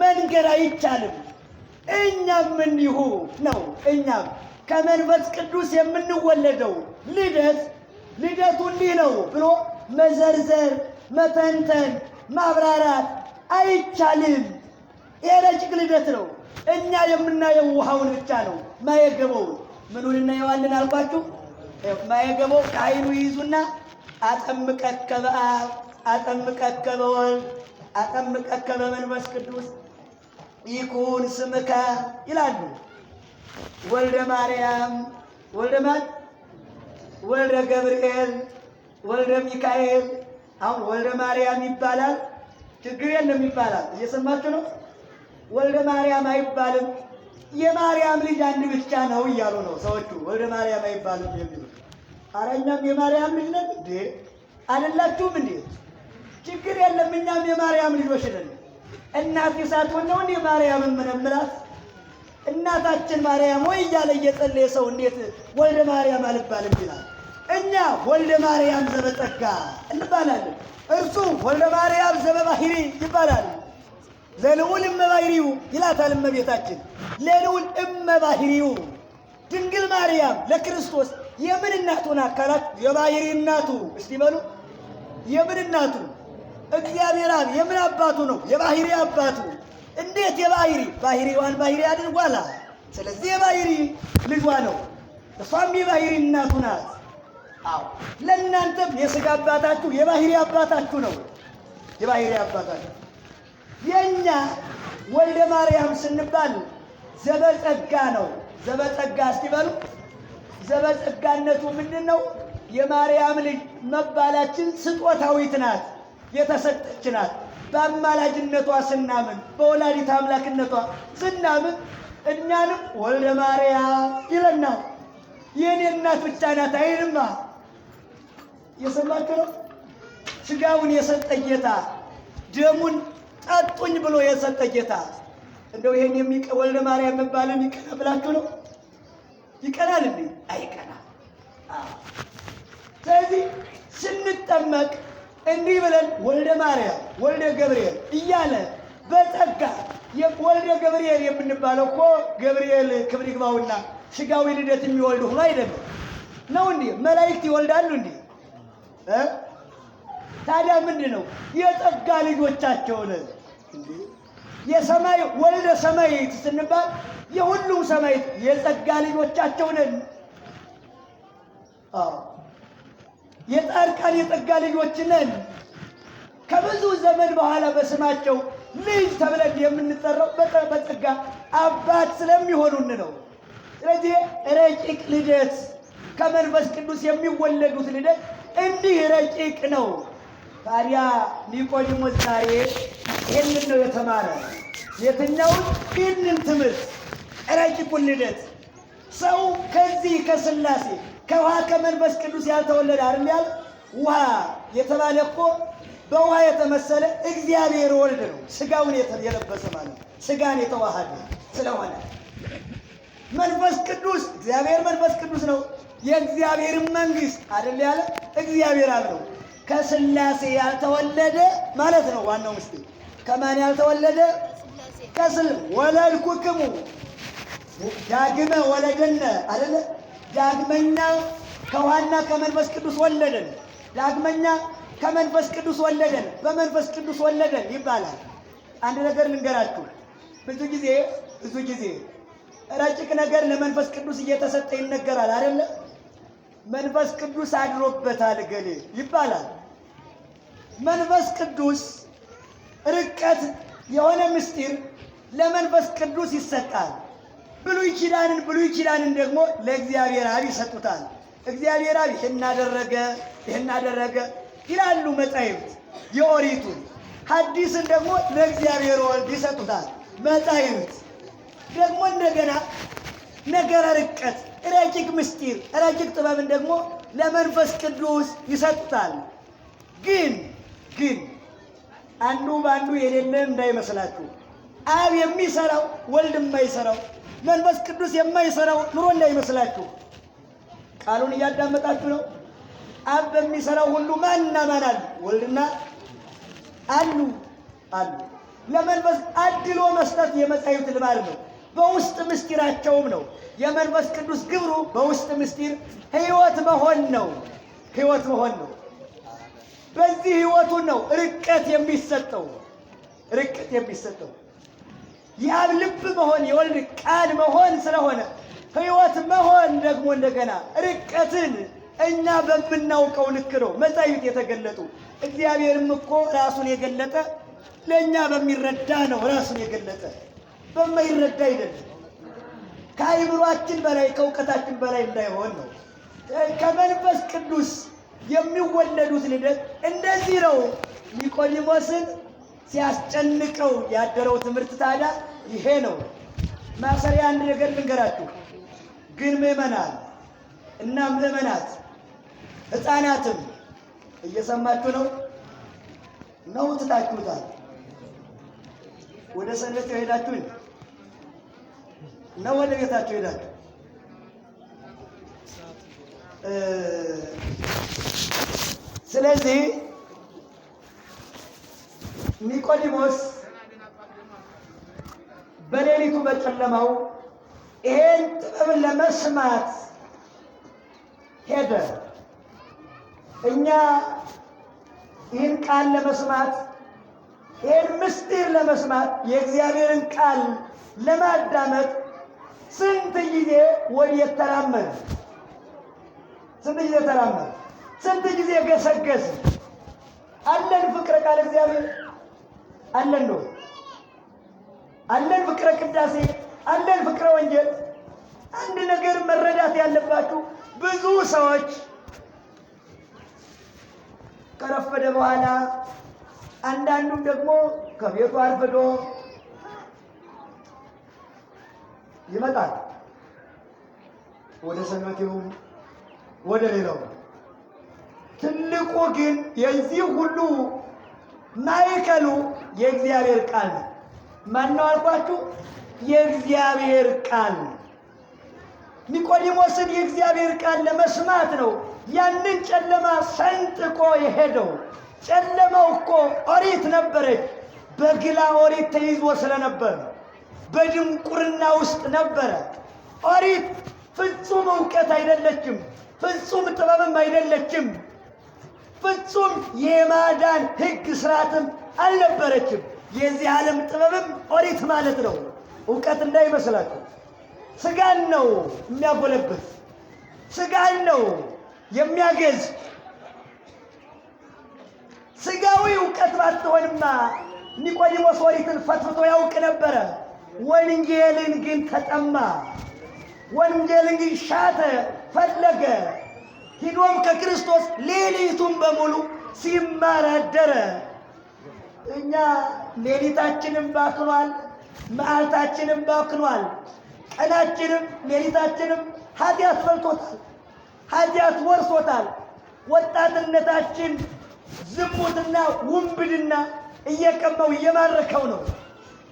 መንገር አይቻልም። እኛም እንዲሁ ነው። እኛም ከመንፈስ ቅዱስ የምንወለደው ልደቱ እንዲህ ነው ብሎ መዘርዘር፣ መተንተን፣ ማብራራት አይቻልም። የረቂቅ ልደት ነው። እኛ የምናየው ውሃውን ብቻ ነው። ማየገበውን ምኑን እናየዋለን አልኳችሁ? ማየገበው ከዓይኑ ይይዙና አጠምቀከ በአብ አጠምቀከ በወልድ አጠምቀከ በመንፈስ ቅዱስ ይኩን ስምከ ይላሉ። ወልደ ማርያም፣ ወልደ ማን? ወልደ ገብርኤል፣ ወልደ ሚካኤል። አሁን ወልደ ማርያም ይባላል፣ ችግር የለም ይባላል። እየሰማችሁ ነው? ወልደ ማርያም አይባልም፣ የማርያም ልጅ አንድ ብቻ ነው እያሉ ነው ሰዎቹ። ወልደ ማርያም አይባልም የሚሉ ኧረ እኛም የማርያም ልጅ ነን እንዴ አይደላችሁም እንዴ? ችግር የለም እኛም የማርያም ልጆች ነን። እናት ሳትሆን ነው እንዴ ማርያምን ምንምላት? እናታችን ማርያም ወይ እያለ እየጸለየ ሰው እንዴት ወልደ ማርያም አልባልም ይላል? እኛ ወልደ ማርያም ዘበጸጋ እንባላለን። እርሱ ወልደ ማርያም ዘበባሕሪ ይባላል። ለልዑል እመባሕሪው ይላታል እመቤታችን። ለልዑል እመባሕሪው ድንግል ማርያም ለክርስቶስ የምን እናቱ ናት ካላችሁ፣ የባሕሪ እናቱ። እስቲ በሉ የምን እናቱ? እግዚአብሔር አብ የምን አባቱ ነው? የባሕሪ አባቱ። እንዴት የባሕሪ? ባሕሪዋን ባሕሪ አድርጓላ። ስለዚህ የባሕሪ ልጇ ነው። እሷም የባሕሪ እናቱ ናት። አዎ ለእናንተም የሥጋ አባታችሁ የባሕሪ አባታችሁ ነው። የባሕሪ አባታችሁ የእኛ ወልደ ማርያም ስንባል ዘበጸጋ ነው። ዘበጸጋ እስቲ በሉ። ዘበጸጋነቱ ምንድን ነው? የማርያም ልጅ መባላችን ስጦታዊት ናት፣ የተሰጠች ናት። በአማላጅነቷ ስናምን፣ በወላዲት አምላክነቷ ስናምን እኛንም ወልደ ማርያም ይለናል። የእኔ እናት ብቻ ናት አይልማ። የሰማችሁ ነው? ሥጋውን የሰጠ ጌታ፣ ደሙን ጠጡኝ ብሎ የሰጠ ጌታ። እንደው ይሄን ወልደ ማርያም መባልን ይቀና ብላችሁ ነው? ይቀናል እንዴ? አይቀናም። ስለዚህ ስንጠመቅ እንዲህ ብለን ወልደ ማርያም ወልደ ገብርኤል እያለ በጸጋ ወልደ ገብርኤል የምንባለው እኮ ገብርኤል ክብር ይግባውና ሥጋዊ ልደት የሚወልድ ሆኖ አይደለም ነው እንዴ? መላእክት ይወልዳሉ እንዴ? ታዲያ ምንድን ነው? የጸጋ ልጆቻቸውን እንዴ የሰማይ ወልደ ሰማያዊት ስንባል የሁሉም ሰማያዊት የጸጋ ልጆቻቸው ነን። የጻድቃን የጸጋ ልጆች ነን። ከብዙ ዘመን በኋላ በስማቸው ልጅ ተብለን የምንጠራው በጸጋ አባት ስለሚሆኑን ነው። ስለዚህ ረቂቅ ልደት ከመንፈስ ቅዱስ የሚወለዱት ልደት እንዲህ ረቂቅ ነው። ታዲያ ኒቆዲሞስ ዛሬ ይህንን ነው የተማረ። የትኛውን? ይህንን ትምህርት ረቂቁን ልደት። ሰው ከዚህ ከሥላሴ ከውሃ ከመንፈስ ቅዱስ ያልተወለደ አይደል ያለ? ውሃ የተባለ እኮ በውሃ የተመሰለ እግዚአብሔር ወልድ ነው። ስጋውን የለበሰ ማለት ነው። ስጋን የተዋሃደ ስለሆነ መንፈስ ቅዱስ እግዚአብሔር መንፈስ ቅዱስ ነው። የእግዚአብሔር መንግስት አይደል ያለ? እግዚአብሔር አብ ነው። ከሥላሴ ያልተወለደ ማለት ነው። ዋናው ምስጢር ከማን ያልተወለደ? ወለድኩክሙ ዳግመ ወለደነ አይደለ? ዳግመኛ ከውሃና ከመንፈስ ቅዱስ ወለደን። ዳግመኛ ከመንፈስ ቅዱስ ወለደን፣ በመንፈስ ቅዱስ ወለደን ይባላል። አንድ ነገር ልንገራችሁ። ብዙ ጊዜ ረቂቅ ነገር ለመንፈስ ቅዱስ እየተሰጠ ይነገራል አይደለ? መንፈስ ቅዱስ አድሮበታል ገሌ ይባላል። መንፈስ ቅዱስ ርቀት የሆነ ምስጢር ለመንፈስ ቅዱስ ይሰጣል። ብሉይ ኪዳንን ደግሞ ለእግዚአብሔር አብ ይሰጡታል። እግዚአብሔር አብ ይህን አደረገ ይላሉ መጻሕፍት የኦሪቱን። ሐዲስን ደግሞ ለእግዚአብሔር ወልድ ይሰጡታል መጻሕፍት። ደግሞ እንደገና ነገረ ርቀት ረቂቅ ምስጢር ረቂቅ ጥበብን ደግሞ ለመንፈስ ቅዱስ ይሰጡታል። ግን አንዱ በአንዱ የሌለ እንዳይመስላችሁ። አብ የሚሰራው ወልድ የማይሰራው፣ መንፈስ ቅዱስ የማይሰራው ኑሮ እንዳይመስላችሁ። ቃሉን እያዳመጣችሁ ነው። አብ በሚሰራው ሁሉ ማንና ማን አሉ? ወልድና አሉ። ለመንፈስ አድሎ መስጠት የመጻሕፍት ልማድ ነው። በውስጥ ምስጢራቸውም ነው። የመንፈስ ቅዱስ ግብሩ በውስጥ ምስጢር ሕይወት መሆን ነው። በዚህ ሕይወቱን ነው ርቀት የሚሰጠው። የአብ ልብ መሆን የወልድ ቃል መሆን ስለሆነ ሕይወት መሆን ደግሞ እንደገና ርቀትን እኛ በምናውቀው ልክ ነው መጻሕፍት የተገለጡ። እግዚአብሔርም እኮ ራሱን የገለጠ ለእኛ በሚረዳ ነው። ራሱን የገለጠ በማይረዳ አይደለም። ከአይምሯችን በላይ ከእውቀታችን በላይ እንዳይሆን ነው። ከመንፈስ ቅዱስ የሚወለዱት ልደት እንደዚህ ነው። ኒቆዲሞስን ሲያስጨንቀው ያደረው ትምህርት ታዲያ ይሄ ነው። ማሰሪያ አንድ ነገር ልንገራችሁ። ግን ምዕመናን እና ምዕመናት ሕፃናትም እየሰማችሁ ነው ትታችሁታል። ወደ ሰንበት ሄዳችሁ ነው ወደ ቤታችሁ ሄዳችሁ ስለዚህ ኒቆዲሞስ በሌሊቱ በጨለማው ይሄን ጥበብ ለመስማት ሄደ። እኛ ይህን ቃል ለመስማት ይህን ምስጢር ለመስማት የእግዚአብሔርን ቃል ለማዳመጥ ስንት ጊዜ ወዴት ተራመድ? ስንት ጊዜ ገሰገስ? አለን ፍቅረ ቃል እግዚአብሔር አለን ነው። አለን ፍቅረ ቅዳሴ፣ አለን ፍቅረ ወንጌል። አንድ ነገር መረዳት ያለባችሁ ብዙ ሰዎች ከረፈደ በኋላ አንዳንዱም ደግሞ ከቤቱ አርፍዶ ይመጣል። ወደ ሰንበቴው ወደ ሌላው። ትልቁ ግን የዚህ ሁሉ ማዕከሉ የእግዚአብሔር ቃል ነው። ማነው አልኳችሁ? የእግዚአብሔር ቃል። ኒቆዲሞስን የእግዚአብሔር ቃል ለመስማት ነው ያንን ጨለማ ሰንጥቆ የሄደው። ጨለማው እኮ ኦሪት ነበረች። በግላ ኦሪት ተይዞ ስለነበር በድንቁርና ውስጥ ነበረ። ኦሪት ፍጹም እውቀት አይደለችም፣ ፍጹም ጥበብም አይደለችም፣ ፍጹም የማዳን ሕግ ስርዓትም አልነበረችም። የዚህ ዓለም ጥበብም ኦሪት ማለት ነው። እውቀት እንዳይመስላችሁ። ስጋን ነው የሚያጎለብት፣ ስጋን ነው የሚያገዝ። ስጋዊ እውቀት ባትሆንማ ኒቆዲሞስ ኦሪትን ፈትፍቶ ያውቅ ነበረ። ወንጌልን ግን ተጠማ፣ ወንጌልን ግን ሻተ፣ ፈለገ። ሂዶም ከክርስቶስ ሌሊቱን በሙሉ ሲማር አደረ። እኛ ሌሊታችንም ባክኗል፣ መዓልታችንም ባክኗል። ቀናችንም ሌሊታችንም ኃጢአት በልቶታል፣ ኃጢአት ወርሶታል። ወጣትነታችን ዝሙትና ውንብድና እየቀመው እየማረከው ነው።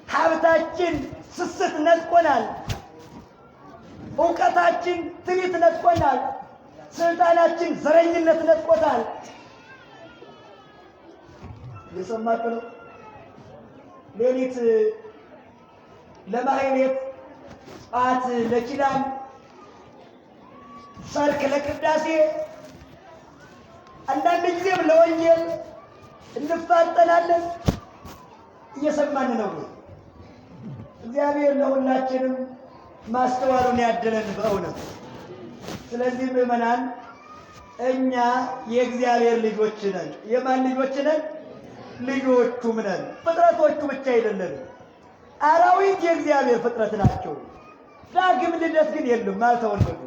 ሀብታችን ስስት ነጥቆናል። እውቀታችን ትዕቢት ነጥቆናል። ስልጣናችን ዘረኝነት ነጥቆታል። የሰማችሁ ነው። ሌሊት ለማህሌት፣ ጠዋት ለኪዳን፣ ሰርክ ለቅዳሴ፣ አንዳንድ ጊዜም ለወንጌል እንፋጠናለን። እየሰማን ነው። እግዚአብሔር ለሁላችንም ማስተዋሉን ያደለን በእውነት። ስለዚህ ምዕመናን እኛ የእግዚአብሔር ልጆች ነን። የማን ልጆች ነን? ልጆቹም ነን። ፍጥረቶቹ ብቻ አይደለንም። አራዊት የእግዚአብሔር ፍጥረት ናቸው። ዳግም ልደት ግን የሉም፣ አልተወለዱም።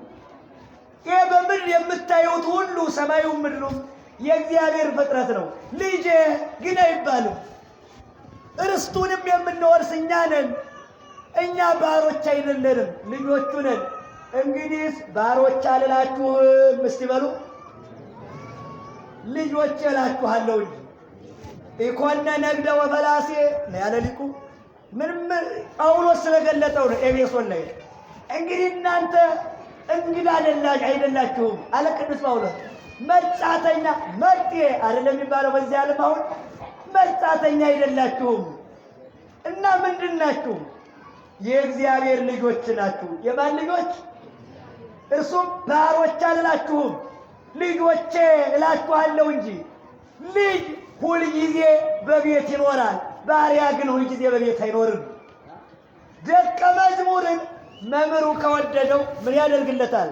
ይሄ በምድር የምታዩት ሁሉ ሰማዩም ምድሩም የእግዚአብሔር ፍጥረት ነው። ልጄ ግን አይባልም። ርስቱንም የምንወርስ እኛ ነን። እኛ ባሮች አይደለንም፣ ልጆቹ ነን። እንግዲህ ባሮች አልላችሁም፣ እስቲ በሉ ልጆች እላችኋለሁ እንጂ ኢኮነ ነግደ ወፈላሴ ነው ያለ ሊቁ። ምንም ጳውሎስ ስለገለጠው ነው ኤፌሶን ላይ። እንግዲህ እናንተ እንግዳ አይደላችሁም አለ ቅዱስ ጳውሎስ። መጻተኛ መጤ አይደለም የሚባለው በዚህ ዓለም። አሁን መጻተኛ አይደላችሁም እና ምንድን ናችሁ? የእግዚአብሔር ልጆች ናችሁ። የማን ልጆች? እርሱም ባሮች አልላችሁም ልጆቼ እላችኋለሁ እንጂ። ልጅ ሁልጊዜ በቤት ይኖራል፣ ባሪያ ግን ሁልጊዜ በቤት አይኖርም። ደቀ መዝሙርን መምህሩ ከወደደው ምን ያደርግለታል?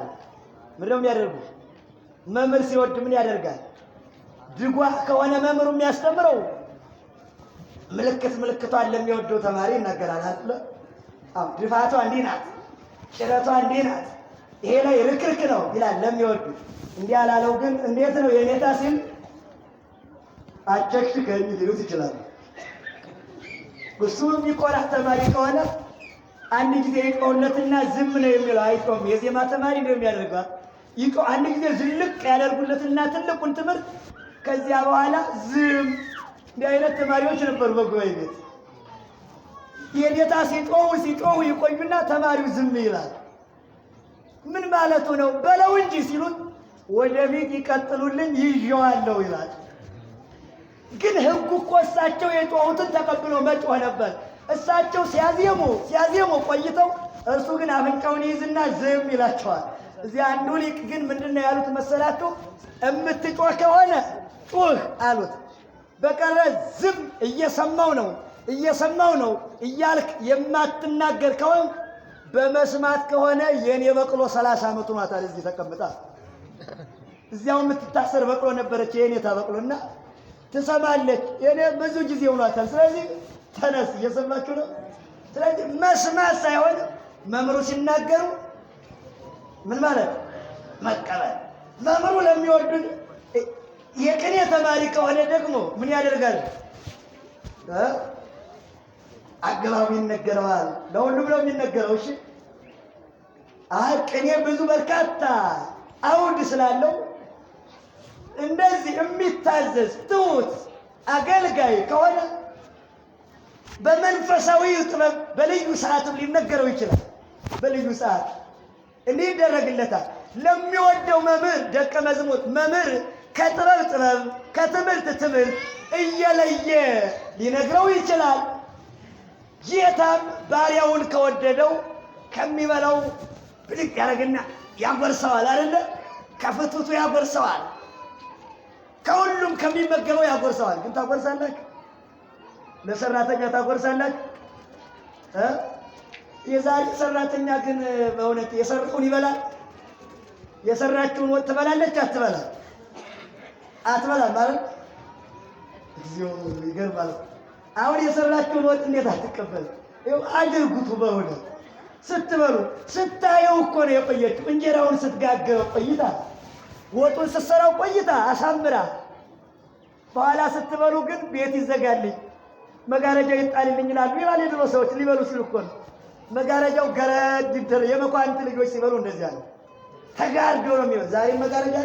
ምን ነው የሚያደርጉት? መምህር ሲወድ ምን ያደርጋል? ድጓ ከሆነ መምህሩ የሚያስተምረው ምልክቷን ለሚወደው ተማሪ ይናገራል አይደል? ድፋቷ እንዲህ ናት፣ ጭረቷ እንዲህ ናት፣ ይሄ ላይ ርክርክ ነው ይላል ለሚወዱ። እንዲህ ያላለው ግን እንዴት ነው የኔታ ሲል አቸክሽከኝ ሊሉት ይችላል። እሱ የሚቆራ ተማሪ ከሆነ አንድ ጊዜ ይቆውለትና ዝም ነው የሚለው፣ አይቆም። የዜማ ተማሪ ነው የሚያደርገው። አንድ ጊዜ ዝልቅ ያደርጉለትና ትልቁን ትምህርት፣ ከዚያ በኋላ ዝም። እንዲህ አይነት ተማሪዎች ነበሩ በጉባኤ ቤት። የኔታ ሲጮሁ ይቆዩና ተማሪው ዝም ይላል። ምን ማለቱ ነው? በለው እንጂ ሲሉት ወደፊት ይቀጥሉልኝ ይዤዋለሁ ይላል። ግን ሕጉ እኮ እሳቸው የጮሁትን ተቀብሎ መጮህ ነበር። እሳቸው ሲያዜሙ ቆይተው እርሱ ግን አፍንጫውን ይይዝና ዝም ይላቸዋል። እዚያ አንዱ ሊቅ ግን ምንድነው ያሉት መሰላችሁ? እምትጮህ ከሆነ ጩህ አሉት። በቀረ ዝም እየሰማው ነው እያልክ የማትናገር ከሆነ በመስማት ከሆነ የኔ በቅሎ 30 ዓመቱ ናታል እዚህ ተቀምጣ። እዚያው የምትታሰር በቅሎ ነበረች የኔታ በቅሎና ትሰማለች። የኔ ብዙ ጊዜ ሆኗታል። ስለዚህ ተነስ፣ እየሰማችሁ ነው። ስለዚህ መስማት ሳይሆን መምህሩ ሲናገሩ ምን ማለት መቀበል። መምህሩ ለሚወዱት የቅኔ ተማሪ ከሆነ ደግሞ ምን ያደርጋል? አገባቡ ይነገረዋል። ለሁሉም ነው የሚነገረው። እሺ ቅኔ ብዙ በርካታ አውድ ስላለው እንደዚህ የሚታዘዝ ትሁት አገልጋይ ከሆነ በመንፈሳዊ ጥበብ በልዩ ሰዓትም ሊነገረው ይችላል። በልዩ ሰዓት እንዲህ ይደረግለታል። ለሚወደው መምህር ደቀ መዝሙር መምህር ከጥበብ ጥበብ ከትምህርት ትምህርት እየለየ ሊነግረው ይችላል። ጌታም ባሪያውን ከወደደው ከሚበላው ብድግ ያደርግና ያጎርሰዋል አይደለ? ከፍትፍቱ ያጎርሰዋል። ከሁሉም ከሚመገበው ያጎርሰዋል። ግን ታጎርሳላችሁ? ለሰራተኛ ታጎርሳላችሁ? የዛሬ ሰራተኛ ግን በእውነት የሰራውን ይበላል? የሰራችውን ወጥ ትበላለች? አትበላም? አትበላም ማለት እግዚኦ ይገርማል። አሁን የሰራችውን ወጥ እንዴት አትቀበልም? ይኸው አድርጉቱ በእውነት ስትበሉ ስታየው እኮ ነው የቆየችው። እንጀራውን ስትጋገረው ቆይታ፣ ወጡን ስትሰራው ቆይታ አሳምራ፣ በኋላ ስትበሉ ግን ቤት ይዘጋልኝ መጋረጃው ይጣልልኝ ይላሉ። ይላል የድሮ ሰዎች ሊበሉ ሲሉ እኮ ነው መጋረጃው ገረድ ይደረ። የመኳንንት ልጆች ሲበሉ እንደዚያ ነው፣ ተጋርደው ነው የሚበሉ። ዛሬ መጋረጃ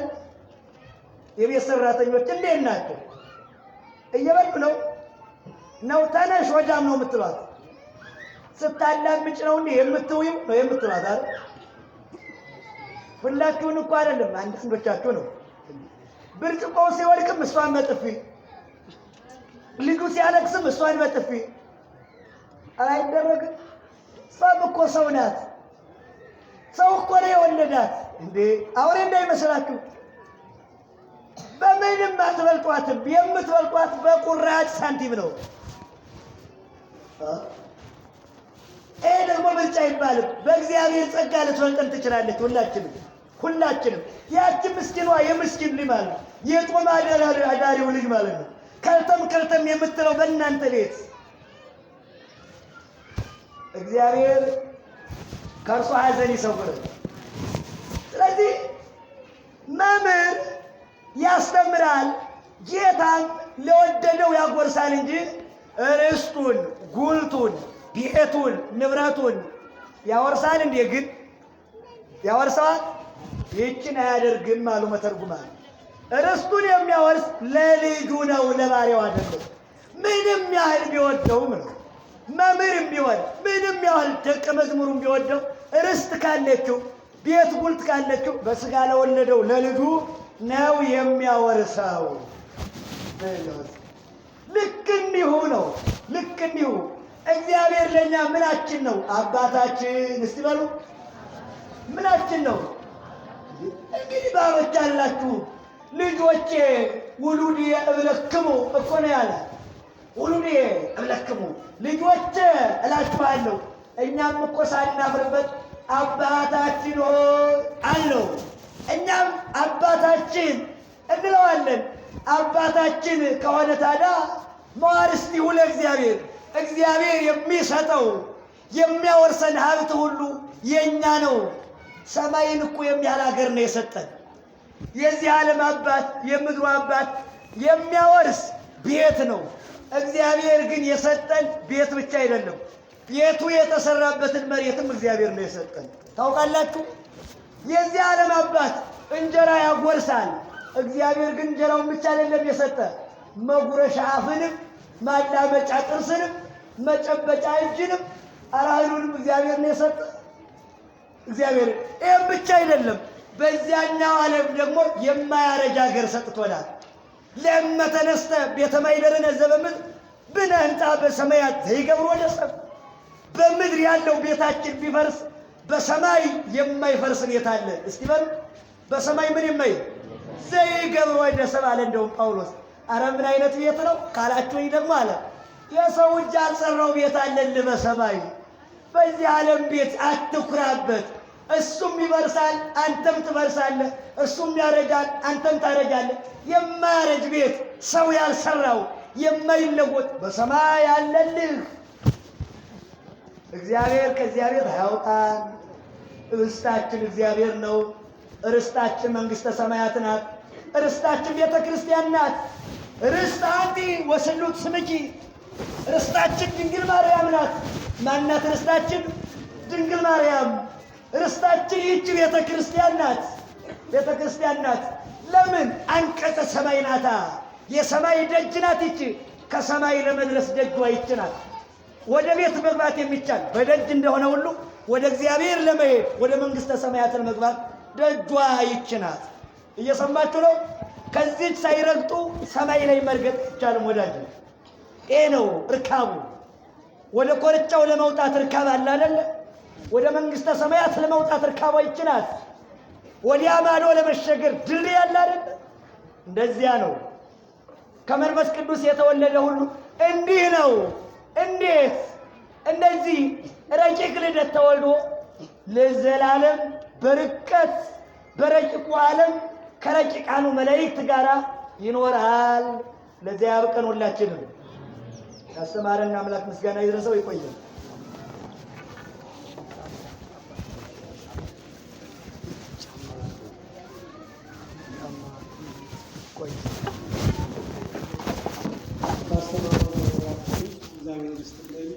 የቤት ሰራተኞች እንዴት ናቸው? እየበሉ ነው ተነሽ ወዳም ነው የምትሏት። ስታላምጭ ነው እንዴ የምትውይው ነው የምትሏት አይደል? ሁላችሁን እኮ አይደለም፣ አንዳንዶቻችሁ ነው። ብርጭቆው ሲወድቅም እሷን በጥፊ፣ ልጁ ሲያለቅስም እሷን በጥፊ አይደረግም። እሷም እኮ ሰው ናት። ሰው እኮ ነው የወለዳት። እንዴ አውሬ እንዳይመስላችሁ። በምንም አትበልጧትም። የምትበልጧት በቁራጭ ሳንቲም ነው። ይሄ ደግሞ ምርጫ አይባልም። በእግዚአብሔር ጸጋ ልትወልጠን ትችላለች። ሁላችንም ያቺ ምስኪኗ የምስኪን ልጅ ማለት ነው፣ የጦም አዳሪው ልጅ ማለት ነው። ከልተም የምትለው በእናንተ ቤት እግዚአብሔር ከእርሷ ሐዘን ይሰውራል። ስለዚህ መምህር ያስተምራል፣ ጌታም ለወደደው ያጎርሳል እንጂ ርስቱን፣ ጉልቱን፣ ቤቱን፣ ንብረቱን ያወርሳል እንዴ? ግን ያወርሳል? ይህችን አያደርግም አሉ መተርጉማን። ርስቱን የሚያወርስ ለልጁ ነው፣ ለባሪያው አይደለም። ምንም ያህል ቢወደውም ነው። መምህርም ቢሆን ምንም ያህል ደቀ መዝሙሩም ቢወደው ርስት ካለችው፣ ቤት ጉልት ካለችው በስጋ ለወለደው ለልጁ ነው የሚያወርሰው። ልክ እንዲሁ ነው። ልክ እንዲሁ እግዚአብሔር ለኛ ምናችን ነው? አባታችን። እስቲ በሉ ምናችን ነው? እንግዲህ ባሮች አላችሁ፣ ልጆቼ ውሉድ እብለክሙ እኮ ነው ያለ። ውሉድ እብለክሙ ልጆቼ እላችኋለሁ። እኛም እኮ ሳናፍርበት አባታችን ሆይ አለው። እኛም አባታችን እንለዋለን። አባታችን ከሆነ ታዲያ መዋርስቲሁ ለእግዚአብሔር፣ እግዚአብሔር የሚሰጠው የሚያወርሰን ሀብት ሁሉ የኛ ነው። ሰማይን እኮ የሚያህል ሀገር ነው የሰጠን። የዚህ ዓለም አባት የምድሩ አባት የሚያወርስ ቤት ነው። እግዚአብሔር ግን የሰጠን ቤት ብቻ አይደለም፣ ቤቱ የተሰራበትን መሬትም እግዚአብሔር ነው የሰጠን። ታውቃላችሁ? የዚህ ዓለም አባት እንጀራ ያጎርሳል። እግዚአብሔር ግን እንጀራውን ብቻ አይደለም የሰጠ፣ መጉረሻ አፍንም፣ ማላመጫ ጥርስንም፣ መጨበጫ እጅንም፣ አራህሉንም እግዚአብሔር ነው የሰጠ። እግዚአብሔር ይህም ብቻ አይደለም፣ በዚያኛው ዓለም ደግሞ የማያረጅ ሀገር ሰጥቶናል። ለመተነስተ ቤተ ማይደርነ ዘበምድር ብነ ህንፃ በሰማያት ዘይገብሮ ለሰብ። በምድር ያለው ቤታችን ቢፈርስ በሰማይ የማይፈርስ ቤት አለ። እስቲ በሉ በሰማይ ምን የማይ ዘይገብሮ ለሰብ አለ። እንደውም ጳውሎስ አረ ምን አይነት ቤት ነው ካላችሁኝ ደግሞ አለ የሰው እጅ ያልሰራው ቤት አለን በሰማይ። በዚህ ዓለም ቤት አትኩራበት። እሱም ይፈርሳል፣ አንተም ትፈርሳለህ። እሱም ያረጃል፣ አንተም ታረጃለህ። የማያረጅ ቤት ሰው ያልሰራው የማይለወጥ በሰማይ አለልህ። እግዚአብሔር ከዚያ ቤት አያውጣን። ርስታችን እግዚአብሔር ነው። ርስታችን መንግሥተ ሰማያት ናት። ርስታችን ቤተ ክርስቲያን ናት። ርስት አንቲ ወስሉት ስምኪ። ርስታችን ድንግል ማርያም ናት። ማናት ርስታችን? ድንግል ማርያም። ርስታችን ይህች ቤተ ክርስቲያን ናት። ቤተ ክርስቲያን ናት። ለምን? አንቀጸ ሰማይ ናታ። የሰማይ ደጅ ናት ይቺ። ከሰማይ ለመድረስ ደጇ ይቺ ናት። ወደ ቤት መግባት የሚቻል በደጅ እንደሆነ ሁሉ ወደ እግዚአብሔር ለመሄድ ወደ መንግሥተ ሰማያትን መግባት ደጇ ይቺ ናት። እየሰማችሁ ነው? ከዚህች ሳይረግጡ ሰማይ ላይ መርገጥ ይቻልም ወዳጅ። ይሄ ነው እርካቡ። ወደ ኮርቻው ለመውጣት እርካብ አለ አይደለ? ወደ መንግሥተ ሰማያት ለመውጣት እርካቧ ይቺ ናት። ወዲያ ማዶ ለመሸገር ድልድይ አለ አይደለ? እንደዚያ ነው። ከመንፈስ ቅዱስ የተወለደ ሁሉ እንዲህ ነው። እንዴት እንደዚህ ረቂቅ ልደት ተወልዶ ለዘላለም በርቀት በረቂቁ ዓለም ከረቂቃኑ መላእክት ጋር ይኖራል። ለዚያ ያብቀን። ሁላችንም ያስተማረን አምላክ ምስጋና ይድረሰው። ይቆየን። እግዚአብሔር ይስጥልኝ።